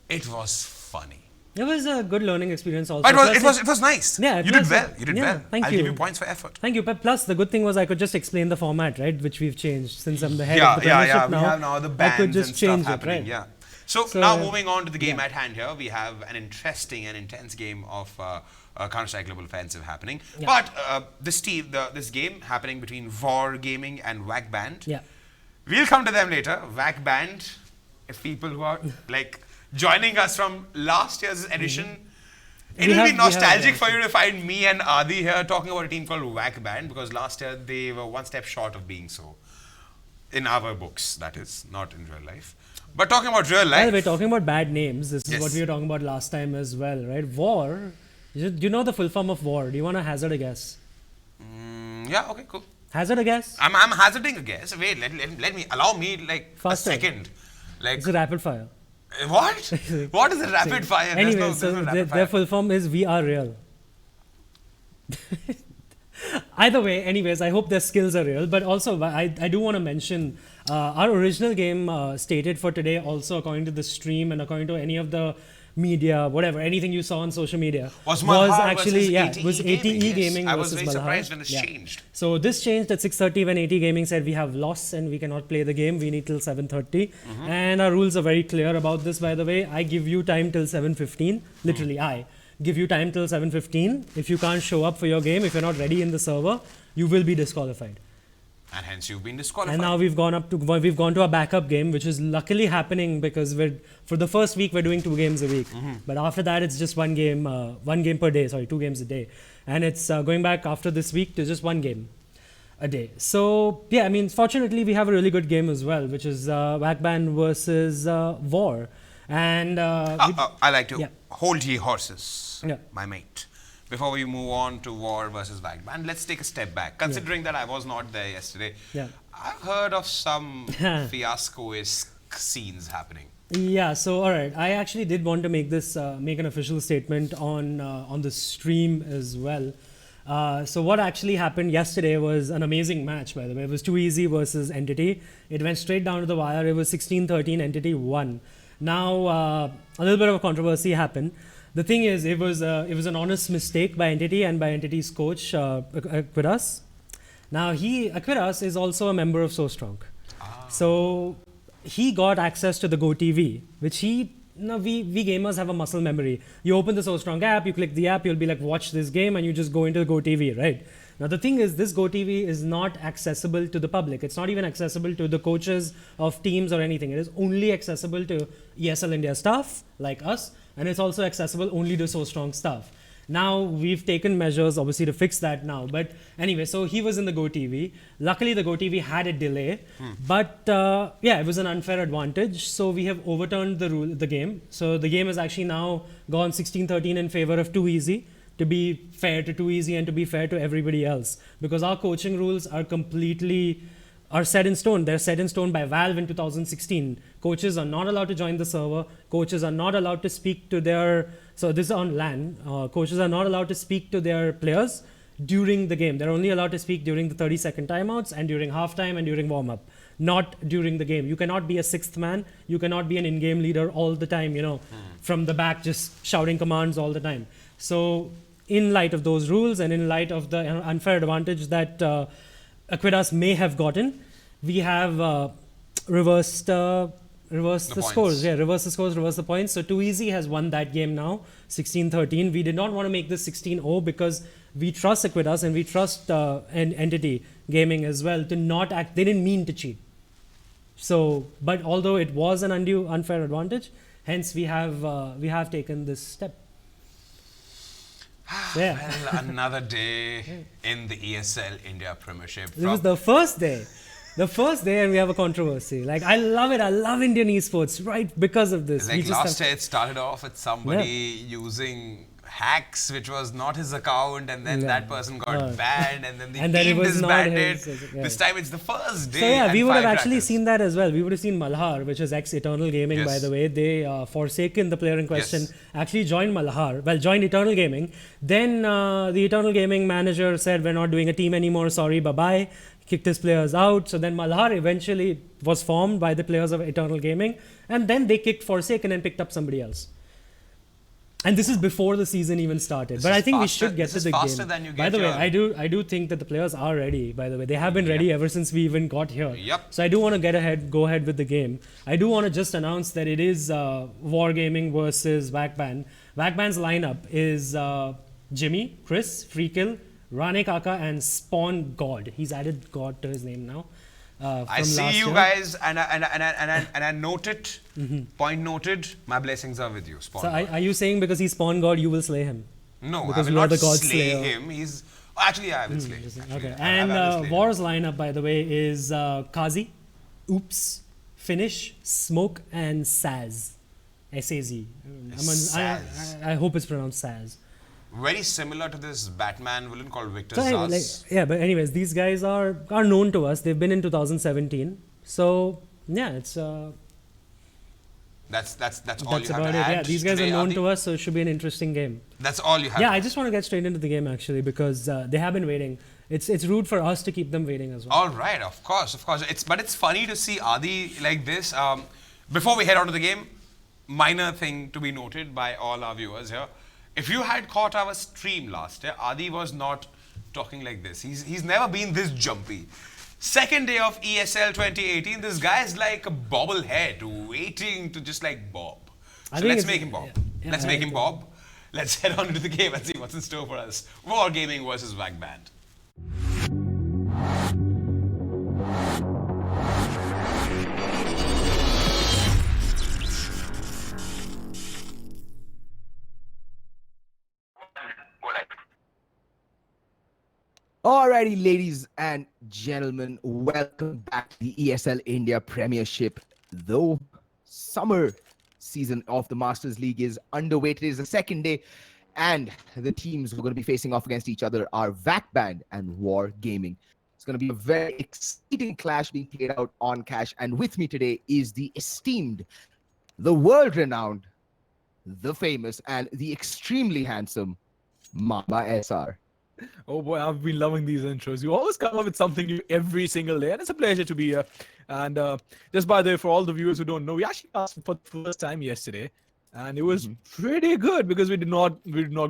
It was funny. It was a good learning experience also. But Plus it was nice. Yeah, you plus did well. You did yeah, well. thank I'll you. give you points for effort. Thank you. But plus, the good thing was I could just explain the format, right? Which we've changed since I'm the head Yeah, of the yeah, Premiership yeah. We now. have now the I bands could just and stuff change it, happening. right? Yeah. So So, now moving on to the game yeah. at hand here, we have an interesting and intense game of Counter-Strike Global Offensive happening. Yeah. But this game happening between VAR Gaming and VAC Banned. Yeah. We'll come to them later. VAC Banned, if people who are like joining us from last year's edition. It will be nostalgic for you to find me and Adi here talking about a team called VAC Banned because last year they were one step short of being so. In our books, that is, not in real life. But talking about real By the way, life. talking about bad names, this is Yes. what we were talking about last time as well, right? War. Do you know the full form of war? Do you want to hazard a guess? Yeah, okay, cool. Hazard a guess? I'm hazarding a guess. Wait, let me, allow me like Faster. a second. Like, It's a rapid fire. what? What is a rapid fire? Anyway, There's no rapid their fire. full form is We Are Real. Either way, anyways, I hope their skills are real. But also, I do want to mention our original game stated for today, also according to the stream and according to any of the media, whatever, anything you saw on social media, Was Malhar actually, versus it was ATE yes. Gaming I was versus very Malhar. surprised when this Yeah. changed. So this changed at 6:30 when AT Gaming said we have lost and we cannot play the game. We need till 7:30, and our rules are very clear about this. By the way, I give you time till 7:15. Literally, I give you time till 7:15. If you can't show up for your game, if you're not ready in the server, you will be disqualified. And hence you've been disqualified. And now we've gone to a backup game, which is luckily happening because for the first week we're doing 2 games a week. But after that it's just one game per day. Sorry, 2 games a day, and it's going back after this week to just 1 game a day. So yeah, I mean, fortunately we have a really good game as well, which is VAC Banned versus War, and I like to Yeah. hold ye horses, Yeah. my mate. Before we move on to War versus VAC Banned, let's take a step back. Considering that I was not there yesterday, Yeah. I've heard of some fiasco-esque scenes happening. Yeah, so all right, I actually did want to make an official statement on the stream as well. So what actually happened yesterday was an amazing match, by the way. It was Too Easy versus Entity. It went straight down to the wire. It was 16-13, Entity won. Now, a little bit of a controversy happened. The thing is, it was an honest mistake by Entity and by Entity's coach, Akatsuki. Now, Akatsuki is also a member of So Strong. So he got access to the GoTV, which we gamers have a muscle memory. You open the So Strong app, you click the app, you'll be like, watch this game, and you just go into the GoTV, right? Now, the thing is, this GoTV is not accessible to the public. It's not even accessible to the coaches of teams or anything. It is only accessible to ESL India staff like us, and it's also accessible only to So Strong staff. Now, we've taken measures, obviously, to fix that now. But anyway, so he was in the GoTV. Luckily, the GoTV had a delay. But it was an unfair advantage. So we have overturned the game. So the game has actually now gone 16-13 in favor of Too Easy, to be fair to Too Easy and to be fair to everybody else. Because our coaching rules are set in stone. They're set in stone by Valve in 2016. Coaches are not allowed to join the server. Coaches are not allowed to speak to so this is on LAN. Coaches are not allowed to speak to their players during the game. They're only allowed to speak during the 30-second timeouts and during halftime and during warm-up. not during the game. You cannot be a sixth man. You cannot be an in-game leader all the time, from the back just shouting commands all the time. So in light of those rules and in light of the unfair advantage that Aquitas may have gotten, we have reversed the scores. Yeah, reverse the scores, reverse the points. So Too Easy has won that game now, 16-13. We did not want to make this 16-0 because we trust Aquitas and we trust Entity Gaming as well to not act. They didn't mean to cheat. So, but although it was an undue unfair advantage, hence we have taken this step. Well, another day in the ESL India Premiership. It was the first day. The first day, and we have a controversy. Like, I love it. I love Indian esports, right? Because of this. Like last year, it started off with somebody using hacks, which was not his account, and then that person got banned, and then the team disbanded. This time, it's the first day. So yeah, we would have actually seen that as well. We would have seen Malhar, which is ex-Eternal Gaming, by the way. They, Forsaken, the player in question, actually joined Malhar. Well, joined Eternal Gaming. Then the Eternal Gaming manager said, we're not doing a team anymore, sorry, bye-bye. Kicked his players out. So then Malhar eventually was formed by the players of Eternal Gaming, and then they kicked Forsaken and picked up somebody else. And this is before the season even started. But I think we should get to the game. By the way, I do think that the players are ready, by the way. They have been ready ever since we even got here. So I do want to go ahead with the game. I do want to just announce that it is Wargaming versus VAC Banned. VAC Band's lineup is Jimmy, Chris, Freekill, Rane Kaka, and Spawn God. He's added God to his name now. I see you guys, and I noted, point noted, my blessings are with you, Spawn. So are you saying because he's Spawn God, you will slay him? No, because I will not slay him. He's actually, I will slay him. Okay. And War's lineup, by the way, is Kazi, Oops, Finish, Smoke, and Saz. S-A-Z. I hope it's pronounced Saz. Very similar to this Batman villain called Victor So Zaz. Like, but anyways, these guys are known to us. They've been in 2017. So yeah, it's that's all that's you have about to it. add. Yeah, these guys are known to us, so it should be an interesting game. That's all you have. Yeah, I just want to get straight into the game actually because they have been waiting. It's rude for us to keep them waiting as well. All right, of course. It's funny to see Adi like this. Before we head on to the game, minor thing to be noted by all our viewers here. If you had caught our stream last year, Adi was not talking like this. He's never been this jumpy. Second day of ESL 2018, this guy is like a bobblehead waiting to just like bob. So let's make him bob. Let's make him bob. Let's head on into the game and see what's in store for us. Wargaming versus VAC Banned. Alrighty, ladies and gentlemen, welcome back to the ESL India Premiership. Though summer season of the Masters League is underway, it is the second day, and the teams who are going to be facing off against each other are VAC Banned and Wargaming. It's going to be a very exciting clash being played out on Cash, and with me today is the esteemed, the world-renowned, the famous, and the extremely handsome Mama SR. Oh boy, I've been loving these intros. You always come up with something new every single day, and it's a pleasure to be here. And just by the way, for all the viewers who don't know, we actually asked for the first time yesterday, and it was pretty good because we did not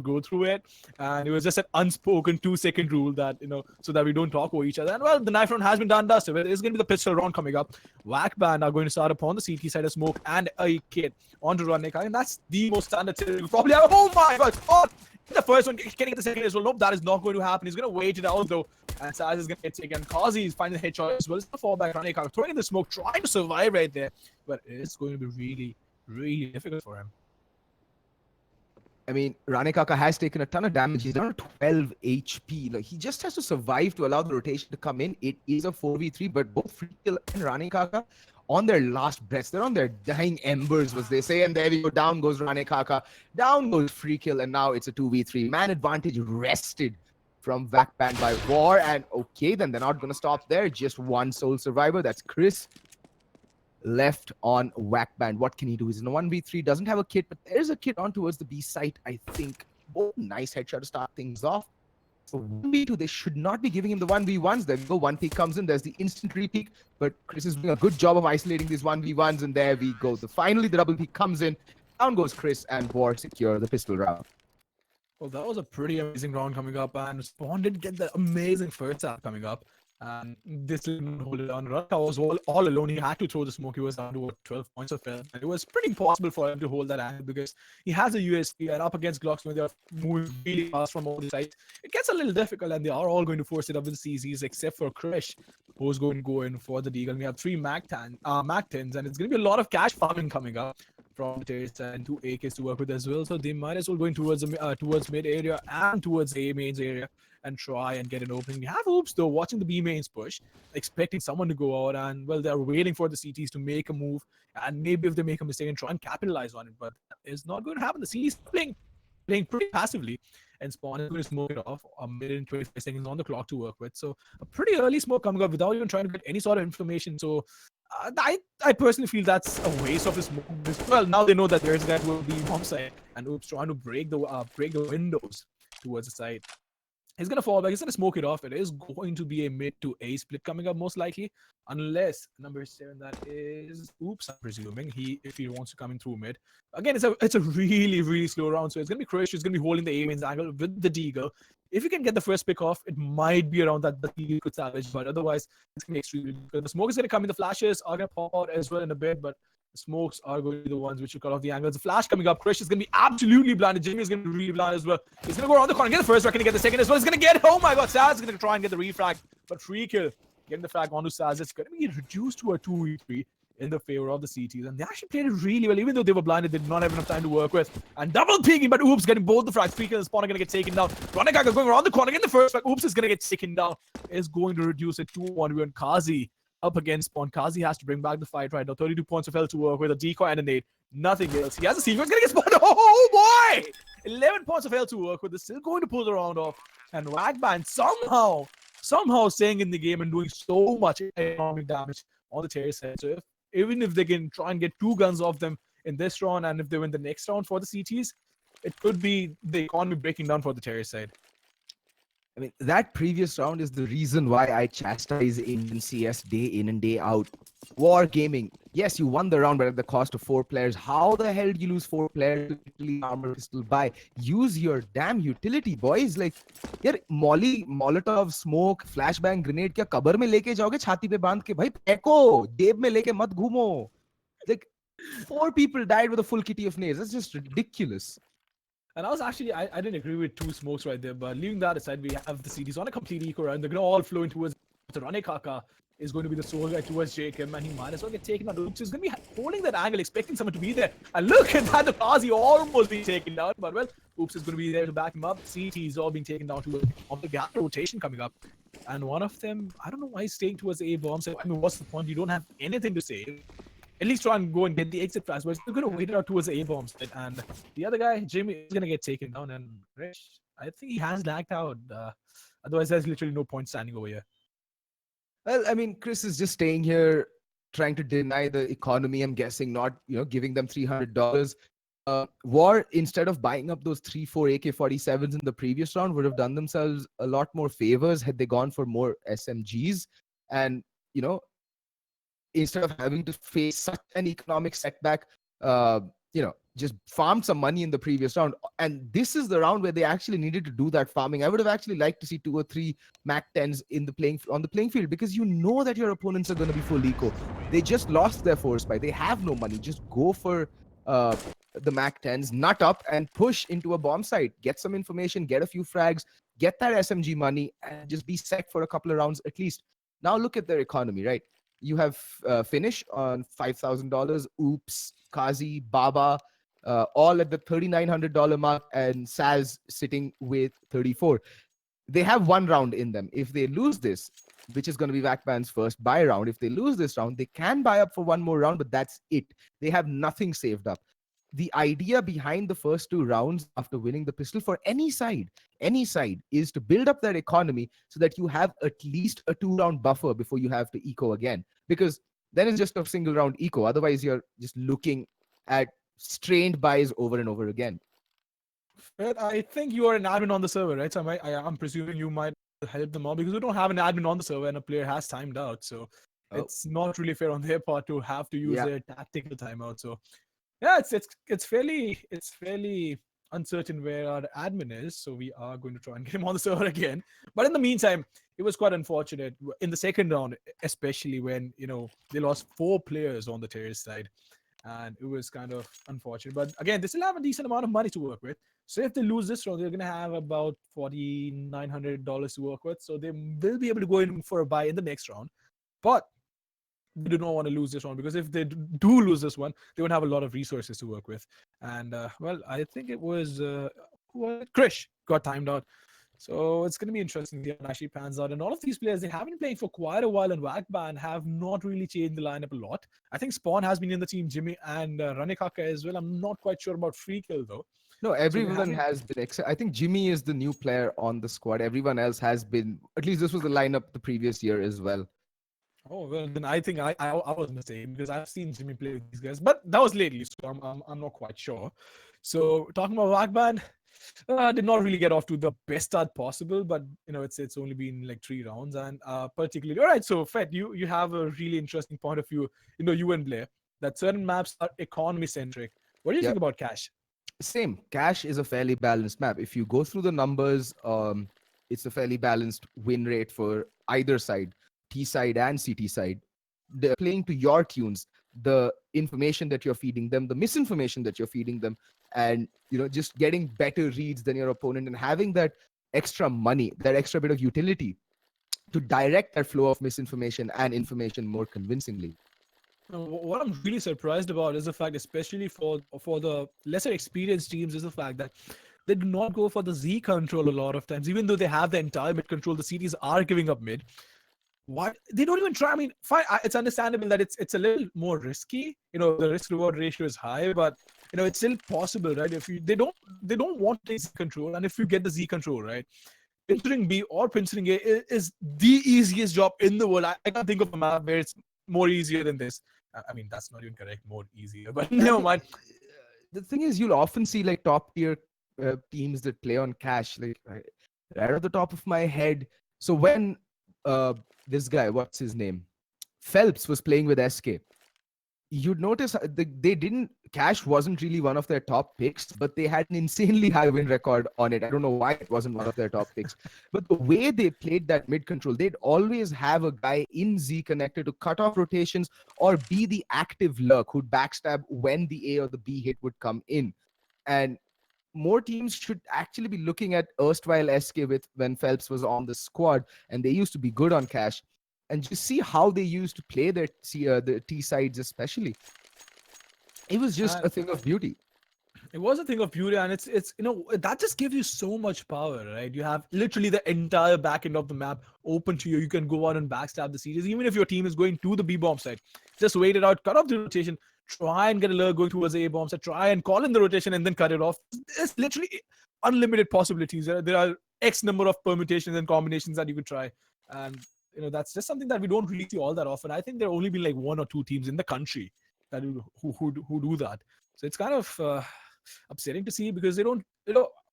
go through it, and it was just an unspoken 2-second rule that so that we don't talk over each other. And well, the knife round has been done dusted. It's going to be the pistol round coming up. VAC Banned are going to start upon the CT side of Smoke and a kid onto Rane, and that's the most standard scenario we probably have. Oh my God! Oh! The first one, getting the second as well. Nope, that is not going to happen. He's going to wait it out though. And Saz is going to get taken. Kazi is finding the headshot as well. It's the fallback. Rane throwing in the smoke, trying to survive right there. But it's going to be really, really difficult for him. I mean, Rane Kaka has taken a ton of damage. He's down to 12 HP. Like, he just has to survive to allow the rotation to come in. It is a 4v3, but both Freekill and Rane Kaka on their last breaths. They're on their dying embers, as they say. And there we go. Down goes Rane Kaka. Down goes Freekill. And now it's a 2v3. Man advantage wrested from VAC Banned by War. And okay, then they're not going to stop there. Just one sole survivor. That's Chris left on VAC Banned. What can he do? He's in a 1v3. Doesn't have a kit, but there's a kit on towards the B site, I think. Both nice headshot to start things off. a 1v2. They should not be giving him the 1v1s. There we go. One peak comes in. There's the instant repeat. But Chris is doing a good job of isolating these 1v1s. And there we go. Finally, the double peak comes in. Down goes Chris, and War secure the pistol round. Well, that was a pretty amazing round coming up, and Spawn did get the amazing first half coming up. And this didn't hold it on. Raka was all alone. He had to throw the smoke. He was down to 12 points of health. And it was pretty impossible for him to hold that angle because he has a USP, and up against Glocks when they are moving really fast from all the sides, it gets a little difficult, and they are all going to force it up with CZs except for Krish, who's going to go in for the Deagle. We have 3 Mac 10s, and it's going to be a lot of cash farming coming up from Terrace and 2 AKs to work with as well. So they might as well go in towards mid area and towards A mains area and try and get an opening. We have Oops though watching the B mains push, expecting someone to go out, and well, they're waiting for the CTs to make a move, and maybe if they make a mistake and try and capitalize on it, but it's not going to happen. The CTs playing pretty passively, and Spawn is going to smoke it off a minute and 25 seconds on the clock to work with. So a pretty early smoke coming up without even trying to get any sort of information. So I personally feel that's a waste of his smoke. Well, now they know that there's that will be bomb side, and Oops trying to break the windows towards the side. He's going to fall back. He's going to smoke it off. It is going to be a mid to A split coming up most likely. Unless number 7, that is Oops, I'm presuming. If he wants to come in through mid. Again, it's a really, really slow round. So it's going to be Krish. He's going to be holding the A mains angle with the Deagle. If you can get the first pick off, it might be around that the Deagle could salvage. But otherwise, it's going to be extremely good. The smoke is going to come in. The flashes are going to pop out as well in a bit. But the smokes are going to be the ones which will cut off the angles. The flash coming up. Krish is going to be absolutely blinded. Jimmy is going to be really blind as well. He's going to go around the corner, get the first, reckon to get the second as well. He's going to get, oh my god, Saz is going to try and get the refrag. But free kill. Getting the frag onto Saz. It's going to be reduced to a 2v3 in the favor of the CTs. And they actually played it really well. Even though they were blinded, they did not have enough time to work with. And double peeking, but Oops getting both the frags. Free kill and Spawn are going to get taken down. Ronekaka going around the corner, getting the first frag. Oops is going to get taken down. Is going to reduce it to 1v1. Kazi up against Spawn. Kazi has to bring back the fight right now. 32 points of health to work with, a decoy and a nade. Nothing else. He has a secret. He's going to get spawned. Oh boy! 11 points of health to work with. They're still going to pull the round off. And VAC Banned somehow staying in the game and doing so much economic damage on the terrace side. So even if they can try and get 2 guns off them in this round, and if they win the next round for the CTs, it could be the economy breaking down for the terrace side. I mean, that previous round is the reason why I chastise Indian CS day in and day out. War gaming. Yes, you won the round, but at the cost of 4 players. How the hell do you lose 4 players to Italy armor pistol buy? Use your damn utility, boys. Like, यार Molly, Molotov, smoke, flashbang, grenade क्या cover में लेके जाओगे छाती पे बांध के भाई फेंको जेब में लेके मत घूमो. Like 4 people died with a full kitty of nades. That's just ridiculous. And I didn't agree with 2 smokes right there, but leaving that aside, we have the CDs on a complete eco round. They're going to all flow in towards Ronekaka is going to be the sole guy towards Jacob, and he might as well get taken out. Oops is going to be holding that angle, expecting someone to be there. And look at that, the Kazi almost being taken down, but well, Oops is going to be there to back him up. CT is all being taken down to the gap rotation coming up. And one of them, I don't know why he's staying towards the A bomb. So, I mean, what's the point? You don't have anything to save. At least try and go and get the exit flash, but still going to wait it out towards the A-bomb side. And the other guy, Jimmy, is going to get taken down. And Rich, I think he has lagged out. Otherwise, there's literally no point standing over here. Well, I mean, Chris is just staying here trying to deny the economy, I'm guessing, not, giving them $300. War, instead of buying up those 3-4 AK-47s in the previous round, would have done themselves a lot more favors had they gone for more SMGs. And, instead of having to face such an economic setback, just farmed some money in the previous round. And this is the round where they actually needed to do that farming. I would have actually liked to see 2 or 3 Mac 10s on the playing field, because you know that your opponents are going to be full eco. They just lost their force buy. They have no money. Just go for the Mac 10s, nut up and push into a bomb site. Get some information, get a few frags, get that SMG money, and just be set for a couple of rounds at least. Now look at their economy, right? You have Finish on $5,000, Oops, Kazi, Baba, all at the $3,900 mark, and Saz sitting with 34. They have 1 round in them. If they lose this, which is going to be VAC Banned's first buy round, if they lose this round, they can buy up for 1 more round, but that's it. They have nothing saved up. The idea behind the first 2 rounds after winning the pistol for any side, is to build up their economy so that you have at least a 2-round buffer before you have to eco again. Because then it's just a single round eco. Otherwise, you're just looking at strained buys over and over again. Fred, I think you are an admin on the server, right? So I'm presuming you might help them out because we don't have an admin on the server and a player has timed out. So it's not really fair on their part to have to use their tactical timeout. So yeah, it's fairly uncertain where our admin is. So we are going to try and get him on the server again. But in the meantime, it was quite unfortunate in the second round, especially when they lost 4 players on the terrace side. And it was kind of unfortunate. But again, they still have a decent amount of money to work with. So if they lose this round, they're going to have about $4,900 to work with. So they will be able to go in for a buy in the next round. But they do not want to lose this one because if they do lose this one, they won't have a lot of resources to work with. And I think it was Krish got timed out. So it's going to be interesting to see how it actually pans out. And all of these players, they have been playing for quite a while, and VAC Banned have not really changed the lineup a lot. I think Spawn has been in the team, Jimmy and Ranekaka as well. I'm not quite sure about Free Kill though. No, everyone has been. I think Jimmy is the new player on the squad. Everyone else has been. At least this was the lineup the previous year as well. Oh well, then I think I was mistaken because I've seen Jimmy play with these guys, but that was lately, so I'm not quite sure. So talking about VAC Banned, did not really get off to the best start possible, but it's only been like 3 rounds, and particularly all right. So Fed, you have a really interesting point of view. You and Blair, that certain maps are economy centric. What do you think about Cash? Same. Cash is a fairly balanced map. If you go through the numbers, it's a fairly balanced win rate for either side, T side and CT side. They're playing to your tunes, the information that you're feeding them, the misinformation that you're feeding them, and just getting better reads than your opponent and having that extra money, that extra bit of utility to direct that flow of misinformation and information more convincingly. What I'm really surprised about is the fact, especially for the lesser experienced teams, is the fact that they do not go for the Z control a lot of times, even though they have the entire mid control. The CTs are giving up mid. Why they don't even try? I mean, fine, it's understandable that it's a little more risky. The risk reward ratio is high, but it's still possible, right? If they don't want to take Z control, and if you get the Z control, right, pinching B or pinching A is the easiest job in the world. I can't think of a map where it's more easier than this. I mean, that's not even correct. More easier, but never mind. The thing is, you'll often see like top tier teams that play on Cash. Like right at the top of my head. So when this guy, what's his name, Phelps was playing with SK, you'd notice Cash wasn't really one of their top picks, but they had an insanely high win record on it. I don't know why it wasn't one of their top picks, but the way they played that mid control, they'd always have a guy in Z connected to cut off rotations or be the active lurk who'd backstab when the A or the B hit would come in. And more teams should actually be looking at erstwhile SK when Phelps was on the squad, and they used to be good on Cash, and just see how they used to play the T sides especially. It was just a thing of beauty. It was a thing of beauty, and it's that just gives you so much power, right? You have literally the entire back end of the map open to you. You can go out and backstab the series, even if your team is going to the B bomb side. Just wait it out, cut off the rotation, try and get a lure going towards the A bomb side, try and call in the rotation and then cut it off. It's literally unlimited possibilities. There are X number of permutations and combinations that you could try, and that's just something that we don't really see all that often. I think there have only been like 1 or 2 teams in the country that who do that. So it's kind of upsetting to see because they don't.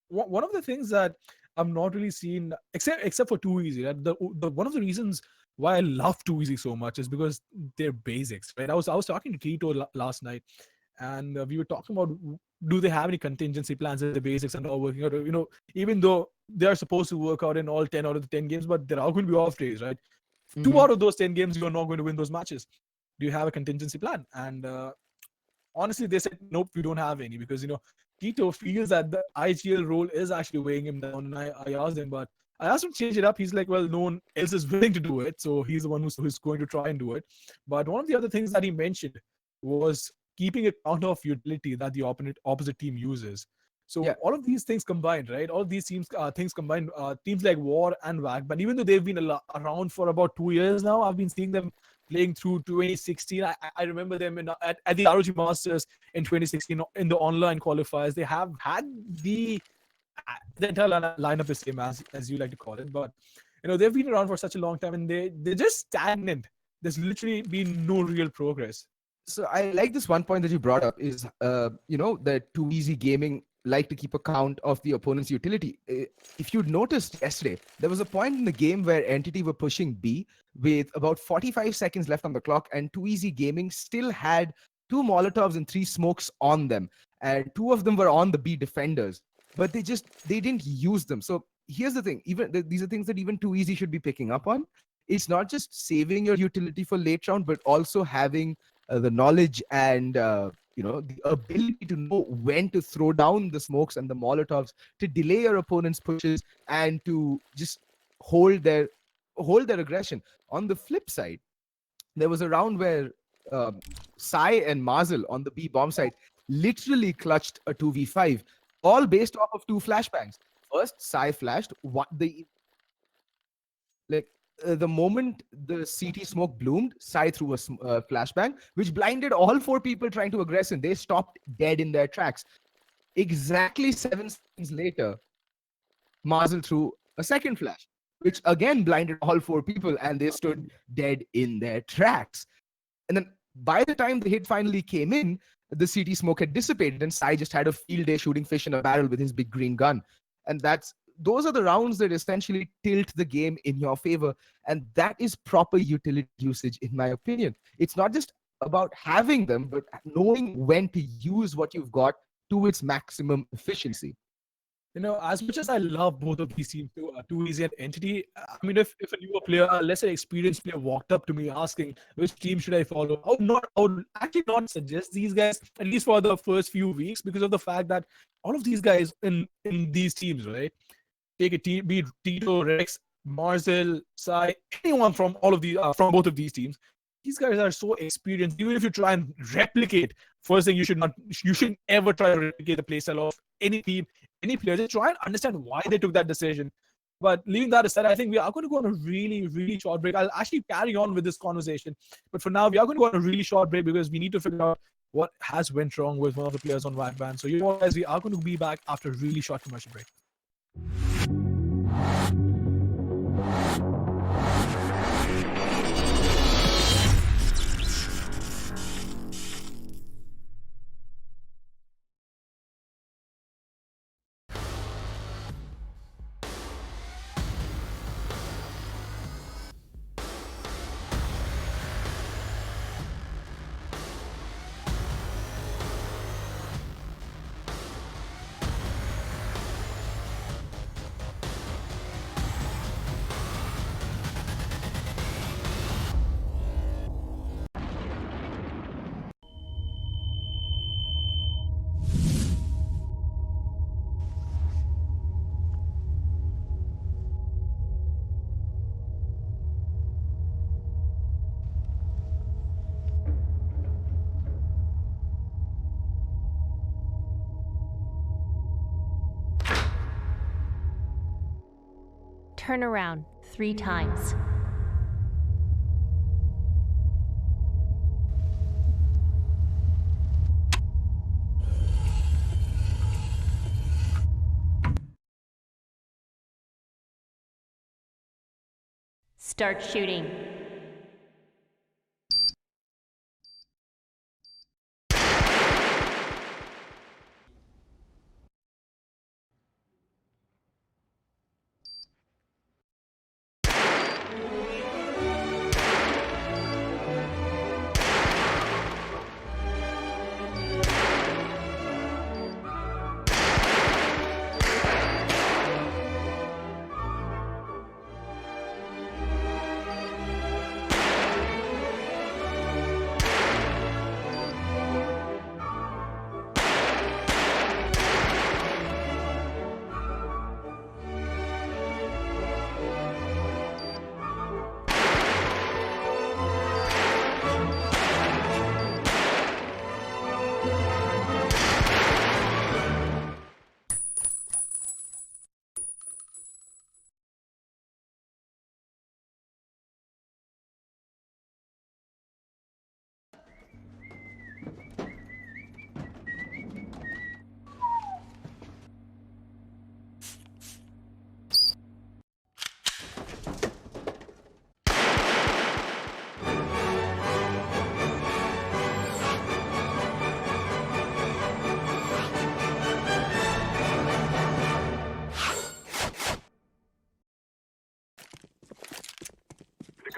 One of the things that I'm not really seeing, except for Too Easy, right? The one of the reasons why I love Too Easy so much is because they're basics, right? I was talking to Tito last night, and we were talking about, do they have any contingency plans in the basics and all working out? Even though they are supposed to work out in all 10 out of the 10 games, but there are going to be off days, right? Mm-hmm. 2 out of those 10 games, you're not going to win those matches. Do you have a contingency plan? And honestly, they said, nope, we don't have any, because, Tito feels that the IGL role is actually weighing him down. And I asked him, but I asked him to change it up. He's like, well, no one else is willing to do it. So he's the one who's going to try and do it. But one of the other things that he mentioned was keeping a count of utility that the opposite team uses. So all of these things combined, right? All of these things combined, teams like War and VAC, but even though they've been around for about 2 years now, I've been seeing them playing through 2016. I remember them at the ROG Masters in 2016 in the online qualifiers. They have had the entire lineup is same as you like to call it, but they've been around for such a long time and they're just stagnant. There's literally been no real progress. So I like this one point that you brought up is, the Too Easy Gaming like to keep account of the opponent's utility. If you'd noticed yesterday, there was a point in the game where Entity were pushing B with about 45 seconds left on the clock, and Too Easy Gaming still had 2 Molotovs and 3 smokes on them, and 2 of them were on the B defenders, but they didn't use them. So here's the thing: these are things that even Too Easy should be picking up on. It's not just saving your utility for late round, but also having the knowledge and the ability to know when to throw down the smokes and the Molotovs to delay your opponent's pushes and to just hold their aggression. On the flip side, there was a round where Sai and Mazel on the B bomb side literally clutched a 2v5, all based off of 2 flashbangs. First, Sai flashed the moment the CT smoke bloomed, Sai threw a flashbang, which blinded all 4 people trying to aggress him. They stopped dead in their tracks. Exactly 7 seconds later, Mazel threw a second flash, which again blinded all 4 people, and they stood dead in their tracks. And then by the time the hit finally came in, the CT smoke had dissipated, and Sai just had a field day shooting fish in a barrel with his big green gun. And those are the rounds that essentially tilt the game in your favor. And that is proper utility usage, in my opinion. It's not just about having them, but knowing when to use what you've got to its maximum efficiency. As much as I love both of these teams, Too Easy and Entity, I mean, if a newer player, a lesser experienced player walked up to me asking which team should I follow, I would actually not suggest these guys, at least for the first few weeks, because of the fact that all of these guys in these teams, right? Take a team, be it Tito, Rex, Marcel, Sai, anyone from all of these, from both of these teams. These guys are so experienced. Even if you try and replicate, first thing you shouldn't ever try to replicate the playstyle of any team, any player. Just try and understand why they took that decision. But leaving that aside, I think we are going to go on a really, really short break. I'll actually carry on with this conversation. But for now, we are going to go on a really short break because we need to figure out what has went wrong with one of the players on VAC Banned. So you know what, guys, we are going to be back after a really short commercial break. Turn around 3 times. Start shooting.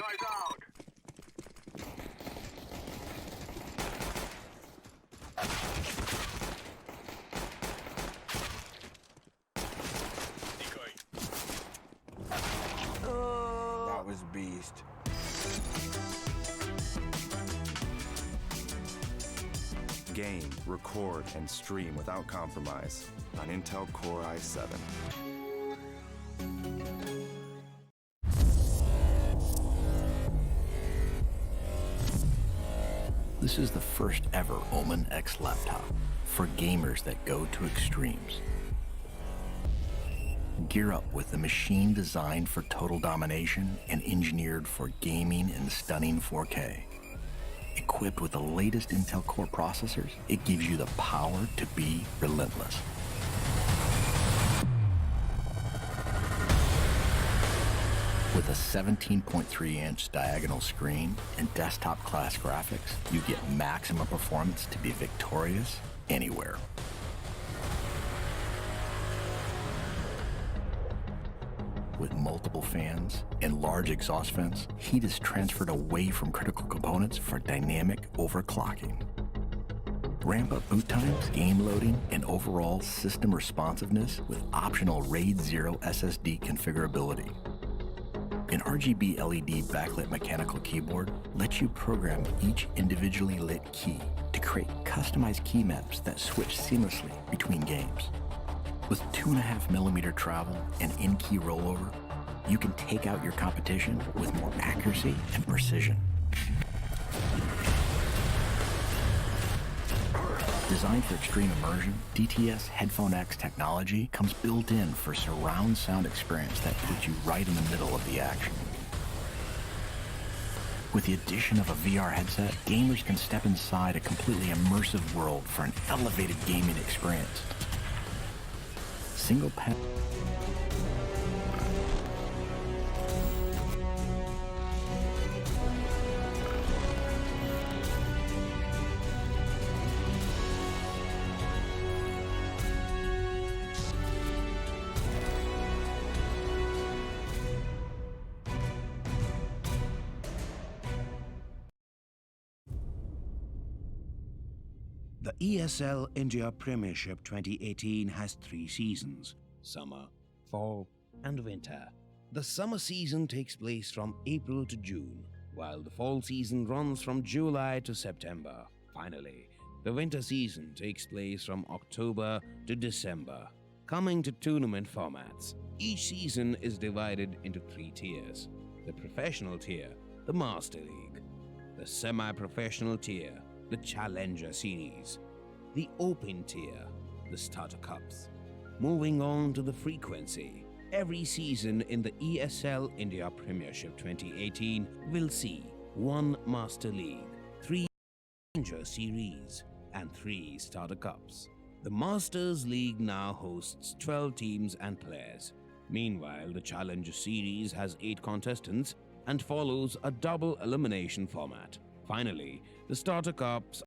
That was beast. Game, record, and stream without compromise on Intel Core i7. This is the first ever Omen X laptop for gamers that go to extremes. Gear up with the machine designed for total domination and engineered for gaming in stunning 4K. Equipped with the latest Intel Core processors, it gives you the power to be relentless. With a 17.3-inch diagonal screen and desktop-class graphics, you get maximum performance to be victorious anywhere. With multiple fans and large exhaust vents, heat is transferred away from critical components for dynamic overclocking. Ramp up boot times, game loading, and overall system responsiveness with optional RAID 0 SSD configurability. An RGB LED backlit mechanical keyboard lets you program each individually lit key to create customized key maps that switch seamlessly between games. With 2.5mm travel and in-key rollover, you can take out your competition with more accuracy and precision. Designed for extreme immersion, DTS Headphone X technology comes built in for surround sound experience that puts you right in the middle of the action. With the addition of a VR headset, gamers can step inside a completely immersive world for an elevated gaming experience. Single pen. The ESL India Premiership 2018 has 3 seasons: summer, fall, and winter. The summer season takes place from April to June, while the fall season runs from July to September. Finally, the winter season takes place from October to December. Coming to tournament formats, each season is divided into 3 tiers: the professional tier, the Master League; the semi-professional tier, the Challenger Series; the Open tier, the Starter Cups. Moving on to the frequency, every season in the ESL India Premiership 2018 will see 1 Master League, 3 Challenger Series, and 3 Starter Cups. The Masters League now hosts 12 teams and players. Meanwhile, the Challenger Series has 8 contestants and follows a double elimination format. Finally, the Starter Cups